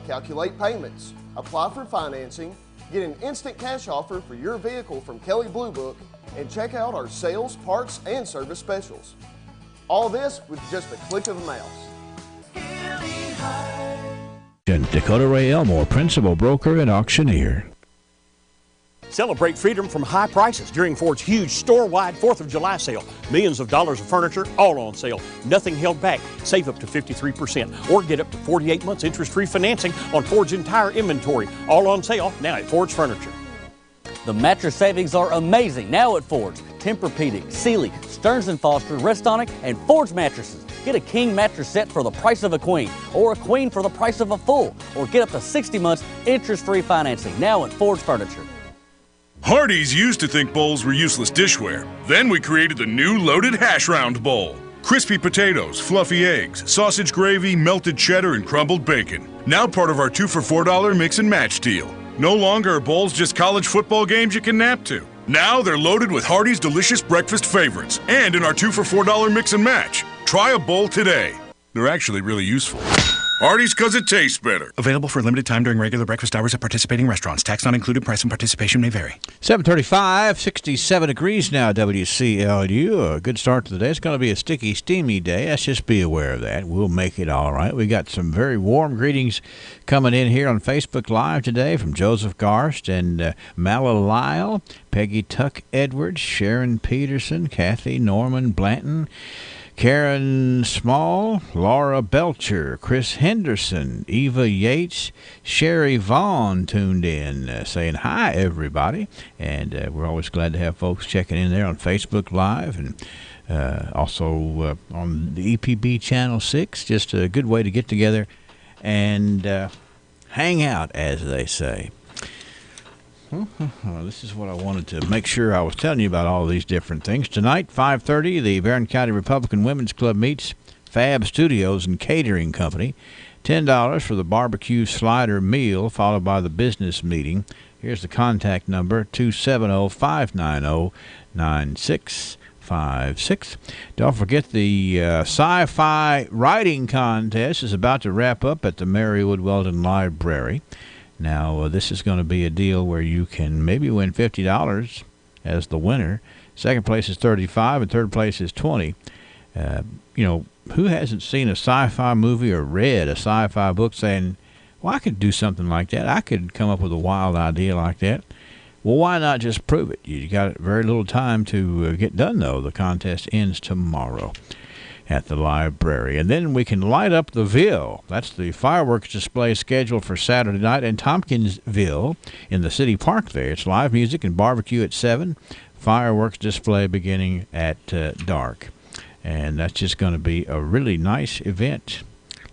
calculate payments, apply for financing, get an instant cash offer for your vehicle from Kelley Blue Book, and check out our sales, parts, and service specials. All this with just a click of a mouse. Dakota Ray Elmore, Principal Broker and Auctioneer. Celebrate freedom from high prices during Ford's huge store-wide 4th of July sale. Millions of dollars of furniture, all on sale. Nothing held back. Save up to 53% or get up to 48 months interest-free financing on Ford's entire inventory. All on sale now at Ford's Furniture. The mattress savings are amazing now at Ford's. Tempur-Pedic, Sealy, Stearns & Foster, Restonic, and Ford's mattresses. Get a king mattress set for the price of a queen, or a queen for the price of a full, or get up to 60 months interest-free financing now at Ford's Furniture. Hardee's used to think bowls were useless dishware. Then we created the new loaded hash round bowl. Crispy potatoes, fluffy eggs, sausage gravy, melted cheddar, and crumbled bacon. Now part of our 2 for $4 mix and match deal. No longer are bowls just college football games you can nap to. Now they're loaded with Hardee's delicious breakfast favorites and in our 2 for $4 mix and match. Try a bowl today. They're actually really useful. Artie's 'cause it tastes better. Available for a limited time during regular breakfast hours at participating restaurants. Tax not included. Price and participation may vary. 7:35, 67 degrees now, WCLU. A good start to the day. It's going to be a sticky, steamy day. Let's just be aware of that. We'll make it all right. We got some very warm greetings coming in here on Facebook Live today from Joseph Garst and Mala Lyle, Peggy Tuck Edwards, Sharon Peterson, Kathy Norman Blanton, Karen Small, Laura Belcher, Chris Henderson, Eva Yates, Sherry Vaughn tuned in, saying hi, everybody. And we're always glad to have folks checking in there on Facebook Live and also on the EPB Channel 6. Just a good way to get together and hang out, as they say. This is what I wanted to make sure I was telling you about all these different things. Tonight, 5:30, the Barron County Republican Women's Club meets Fab Studios and Catering Company. $10 for the barbecue slider meal, followed by the business meeting. Here's the contact number, 270-590-9656. Don't forget the sci-fi writing contest is about to wrap up at the Marywood Weldon Library. Now, this is going to be a deal where you can maybe win $50 as the winner. Second place is $35 and third place is $20. Who hasn't seen a sci-fi movie or read a sci-fi book saying, well, I could do something like that. I could come up with a wild idea like that. Well, why not just prove it? You got very little time to get done, though. The contest ends tomorrow at the library. And then we can light up the Ville. That's the fireworks display scheduled for Saturday night in Tompkinsville in the city park there. It's live music and barbecue at 7, fireworks display beginning at dark. And that's just going to be a really nice event.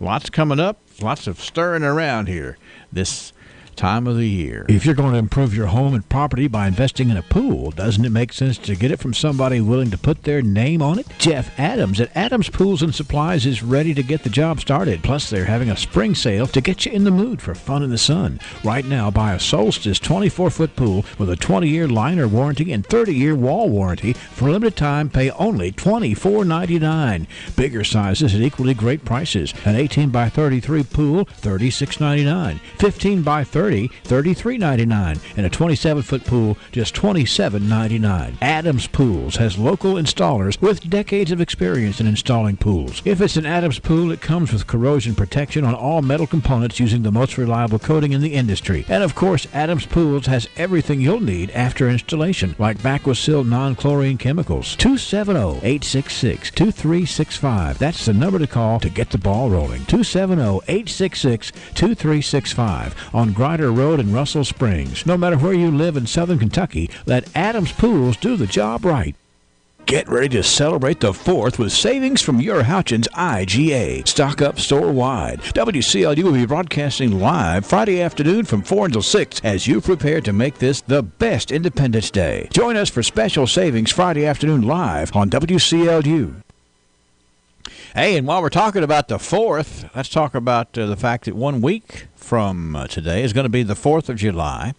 Lots coming up, lots of stirring around here this time of the year. If you're going to improve your home and property by investing in a pool, doesn't it make sense to get it from somebody willing to put their name on it? Jeff Adams at Adams Pools and Supplies is ready to get the job started. Plus, they're having a spring sale to get you in the mood for fun in the sun. Right now, buy a Solstice 24-foot pool with a 20-year liner warranty and 30-year wall warranty. For a limited time, pay only $24.99. Bigger sizes at equally great prices. An 18 by 33 pool, $36.99. 15 by 30, $33.99, and a 27-foot pool, just $27.99. Adams Pools has local installers with decades of experience in installing pools. If it's an Adams pool, it comes with corrosion protection on all metal components using the most reliable coating in the industry. And of course, Adams Pools has everything you'll need after installation, like Vacuosil non-chlorine chemicals. 270-866-2365. That's the number to call to get the ball rolling. 270-866-2365 on Grider Road in Russell Springs. No matter where you live in southern Kentucky, let Adams Pools do the job right. Get ready to celebrate the 4th with savings from your Houchins IGA. Stock up store-wide. WCLU will be broadcasting live Friday afternoon from 4 until 6 as you prepare to make this the best Independence Day. Join us for special savings Friday afternoon live on WCLU. Hey, and while we're talking about the 4th, let's talk about the fact that 1 week from today is going to be the 4th of July.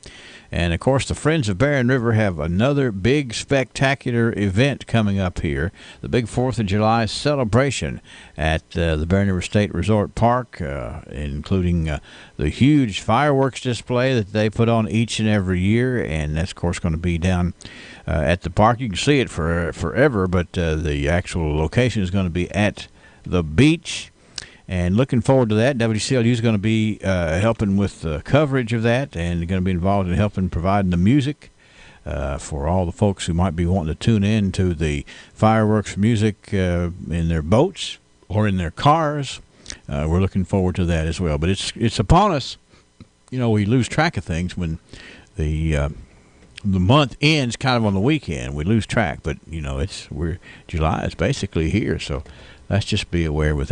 And, of course, the Friends of Barron River have another big, spectacular event coming up here, the big 4th of July celebration at the Barron River State Resort Park, including the huge fireworks display that they put on each and every year. And that's, of course, going to be down at the park. You can see it forever, but the actual location is going to be at the beach. And looking forward to that. WCLU is going to be helping with the coverage of that and going to be involved in helping providing the music for all the folks who might be wanting to tune in to the fireworks music in their boats or in their cars. We're looking forward to that as well. But it's upon us. We lose track of things when the month ends kind of on the weekend. We lose track. But, July is basically here. So let's just be aware of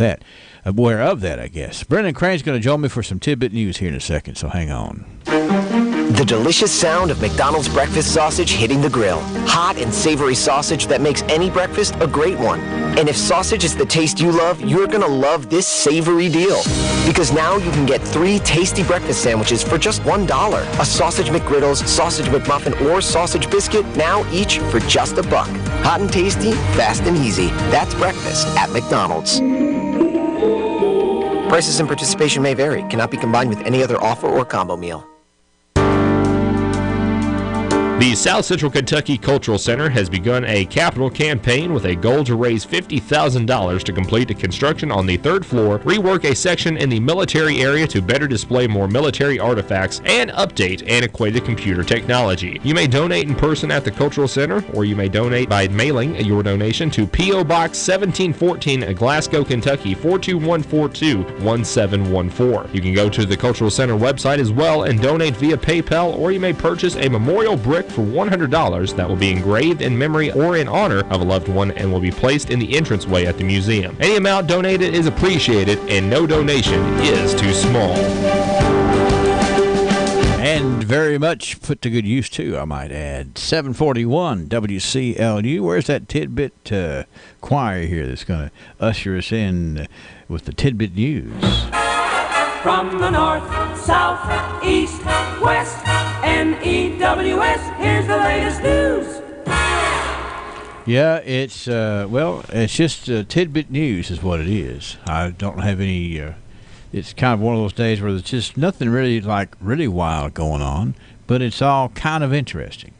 that, I guess. Brendan Crane's going to join me for some tidbit news here in a second, so hang on. The delicious sound of McDonald's breakfast sausage hitting the grill. Hot and savory sausage that makes any breakfast a great one. And if sausage is the taste you love, you're going to love this savory deal. Because now you can get 3 tasty breakfast sandwiches for just $1. A sausage McGriddles, sausage McMuffin, or sausage biscuit, now each for just $1. Hot and tasty, fast and easy. That's breakfast at McDonald's. Prices and participation may vary. Cannot be combined with any other offer or combo meal. The South Central Kentucky Cultural Center has begun a capital campaign with a goal to raise $50,000 to complete the construction on the third floor, rework a section in the military area to better display more military artifacts, and update antiquated computer technology. You may donate in person at the Cultural Center, or you may donate by mailing your donation to P.O. Box 1714, Glasgow, Kentucky 42142-1714. You can go to the Cultural Center website as well and donate via PayPal, or you may purchase a memorial brick for $100 that will be engraved in memory or in honor of a loved one and will be placed in the entranceway at the museum. Any amount donated is appreciated, and no donation is too small. And very much put to good use, too, I might add. 741 WCLU. Where's that tidbit choir here that's going to usher us in with the tidbit news? From the north, south, east, west, NEWS, here's the latest news. Yeah, it's, it's just tidbit news is what it is. I don't have any, it's kind of one of those days where there's just nothing really, really wild going on, but it's all kind of interesting.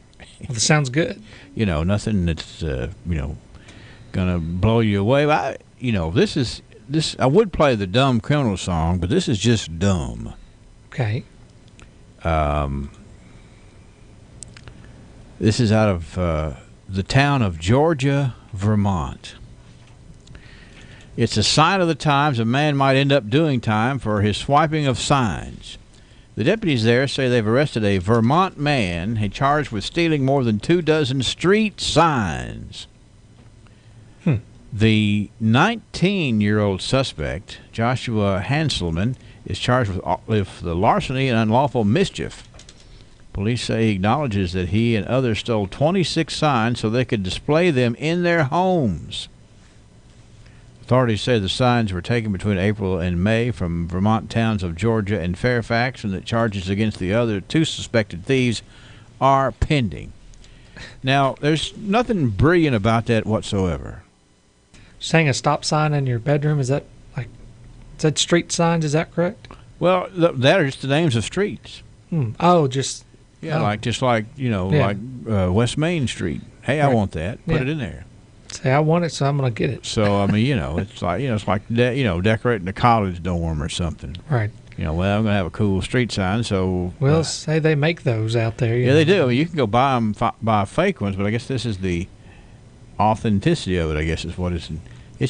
Well, it sounds good. Nothing that's, going to blow you away. But I would play the Dumb Criminal song, but this is just dumb. Okay. This is out of the town of Georgia, Vermont. It's a sign of the times. A man might end up doing time for his swiping of signs. The deputies there say they've arrested a Vermont man charged with stealing more than 24 street signs. The 19-year-old suspect, Joshua Hanselman, is charged with the larceny and unlawful mischief. Police say he acknowledges that he and others stole 26 signs so they could display them in their homes. Authorities say the signs were taken between April and May from Vermont towns of Georgia and Fairfax, and that charges against the other 2 suspected thieves are pending. Now, there's nothing brilliant about that whatsoever. Saying a stop sign in your bedroom, is that street signs? Is that correct? Well, that are just the names of streets. Oh, just West Main Street. Hey, I want that. Put it in there. Say I want it, so I'm going to get it. So it's like decorating a college dorm or something. Right. I'm going to have a cool street sign. So say they make those out there. Yeah, they do. You can go buy them, buy fake ones, but I guess this is the authenticity of it, I guess, is what it's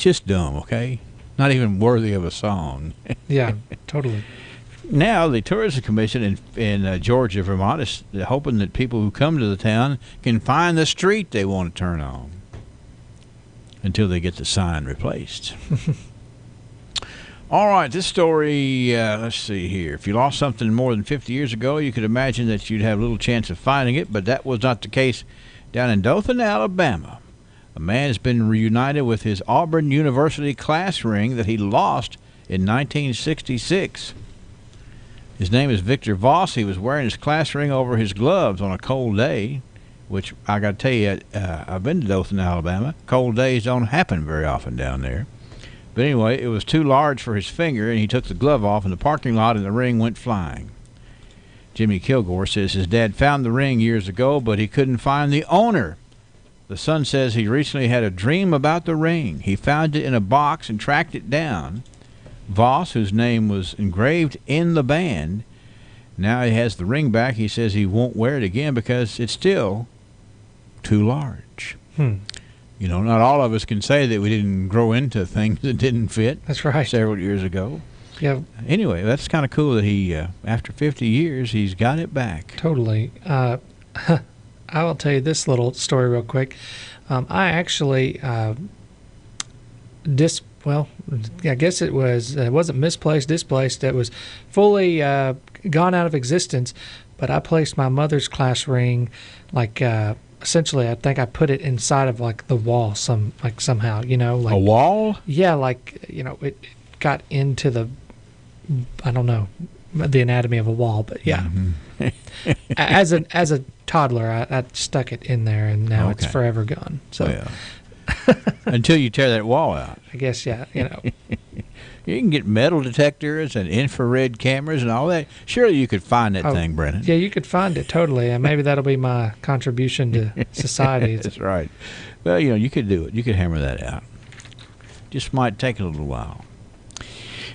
just dumb, okay? Not even worthy of a song. Yeah, totally. Now, the Tourism Commission in Georgia, Vermont, is hoping that people who come to the town can find the street they want to turn on until they get the sign replaced. All right, this story, let's see here. If you lost something more than 50 years ago, you could imagine that you'd have little chance of finding it, but that was not the case down in Dothan, Alabama. A man has been reunited with his Auburn University class ring that he lost in 1966. His name is Victor Voss. He was wearing his class ring over his gloves on a cold day, which I got to tell you, I've been to Dothan, Alabama. Cold days don't happen very often down there. But anyway, it was too large for his finger, and he took the glove off in the parking lot, and the ring went flying. Jimmy Kilgore says his dad found the ring years ago, but he couldn't find the owner. The son says he recently had a dream about the ring. He found it in a box and tracked it down. Voss, whose name was engraved in the band, now he has the ring back. He says he won't wear it again because it's still too large. Not all of us can say that we didn't grow into things that didn't fit. That's right. Several years ago. Yeah. Anyway, that's kind of cool that he, after 50 years, he's got it back. Totally. I will tell you this little story real quick. I actually, I guess it wasn't misplaced, displaced. It was fully gone out of existence. But I placed my mother's class ring, essentially, I think I put it inside of the wall, somehow, a wall. Yeah, it got into the, I don't know, the anatomy of a wall, but yeah. Mm-hmm. as a toddler, I stuck it in there, and now it's forever gone. So until you tear that wall out, I guess, yeah. You can get metal detectors and infrared cameras and all that. Surely you could find that thing, Brennan. Yeah, you could find it totally, and maybe that'll be my contribution to society. That's right. Well, you could do it. You could hammer that out. Just might take a little while.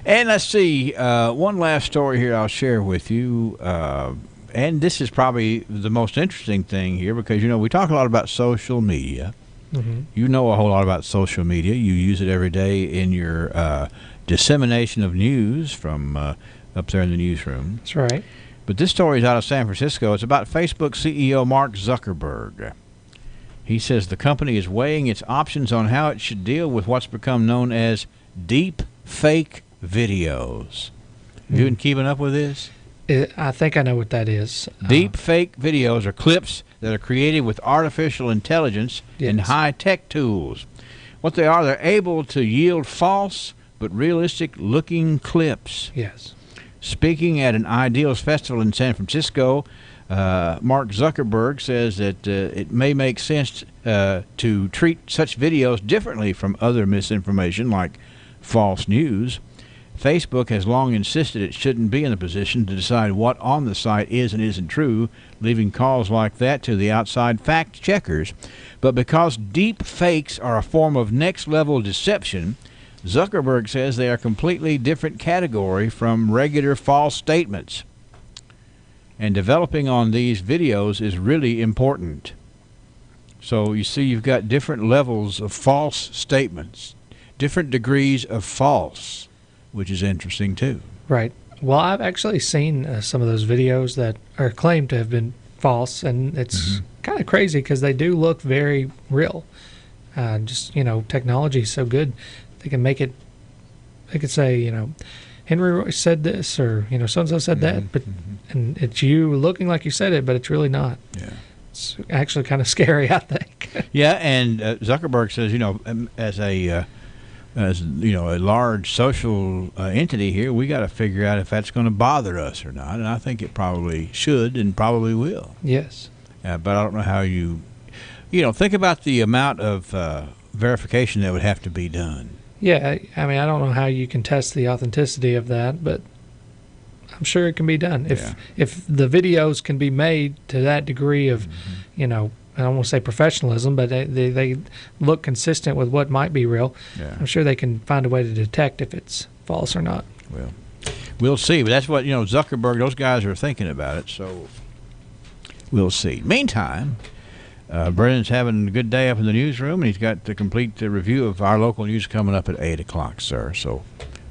And let's see, one last story here I'll share with you. And this is probably the most interesting thing here because, we talk a lot about social media. Mm-hmm. You know a whole lot about social media. You use it every day in your dissemination of news from up there in the newsroom. That's right. But this story is out of San Francisco. It's about Facebook CEO Mark Zuckerberg. He says the company is weighing its options on how it should deal with what's become known as deep fake videos. Have you been keeping up with this? I think I know what that is. Deep fake videos are clips that are created with artificial intelligence and high-tech tools. What they are, they're able to yield false but realistic-looking clips. Yes. Speaking at an Ideals Festival in San Francisco, Mark Zuckerberg says that it may make sense to treat such videos differently from other misinformation like false news. Facebook has long insisted it shouldn't be in a position to decide what on the site is and isn't true, leaving calls like that to the outside fact checkers. But because deep fakes are a form of next-level deception, Zuckerberg says they are a completely different category from regular false statements. And developing on these videos is really important. So you see, you've got different levels of false statements, different degrees of false, which is interesting too. Right. Well, I've actually seen some of those videos that are claimed to have been false, and it's kind of crazy because they do look very real. Technology is so good. They can make it, they could say, Henry Royce said this, or, so-and-so said that, but and it's you looking like you said it, but it's really not. Yeah. It's actually kind of scary, I think. Yeah, and Zuckerberg says, as a large social entity here, we got to figure out if that's going to bother us or not, and I think it probably should and probably will. Yes. But I don't know how you think about the amount of verification that would have to be done. Yeah, I mean, I don't know how you can test the authenticity of that, but I'm sure it can be done. If the videos can be made to that degree of, I don't want to say professionalism, but they look consistent with what might be real, I'm sure they can find a way to detect if it's false or not. Well, we'll see. But that's what, Zuckerberg, those guys are thinking about it, so we'll see. Meantime, Brennan's having a good day up in the newsroom, and he's got the complete review of our local news coming up at 8 o'clock, sir. So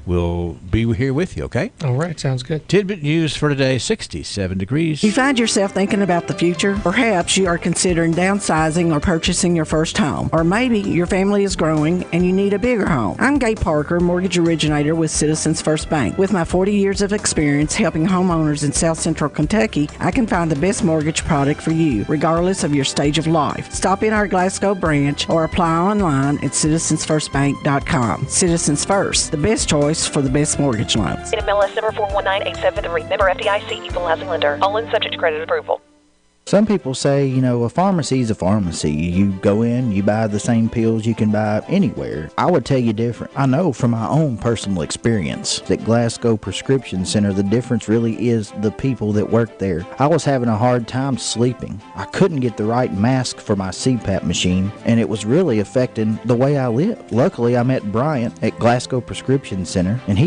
we'll be here with you, okay? All right, sounds good. Tidbit news for today, 67 degrees. You find yourself thinking about the future? Perhaps you are considering downsizing or purchasing your first home. Or maybe your family is growing and you need a bigger home. I'm Gay Parker, mortgage originator with Citizens First Bank. With my 40 years of experience helping homeowners in South Central Kentucky, I can find the best mortgage product for you, regardless of your stage of life. Stop in our Glasgow branch or apply online at citizensfirstbank.com. Citizens First, the best choice for the best mortgage loans. MLS number 419873. Member FDIC, equal housing lender. All in subject to credit approval. Some people say, a pharmacy is a pharmacy. You go in, you buy the same pills you can buy anywhere. I would tell you different. I know from my own personal experience that Glasgow Prescription Center, the difference really is the people that work there. I was having a hard time sleeping. I couldn't get the right mask for my CPAP machine, and it was really affecting the way I live. Luckily, I met Bryant at Glasgow Prescription Center, and he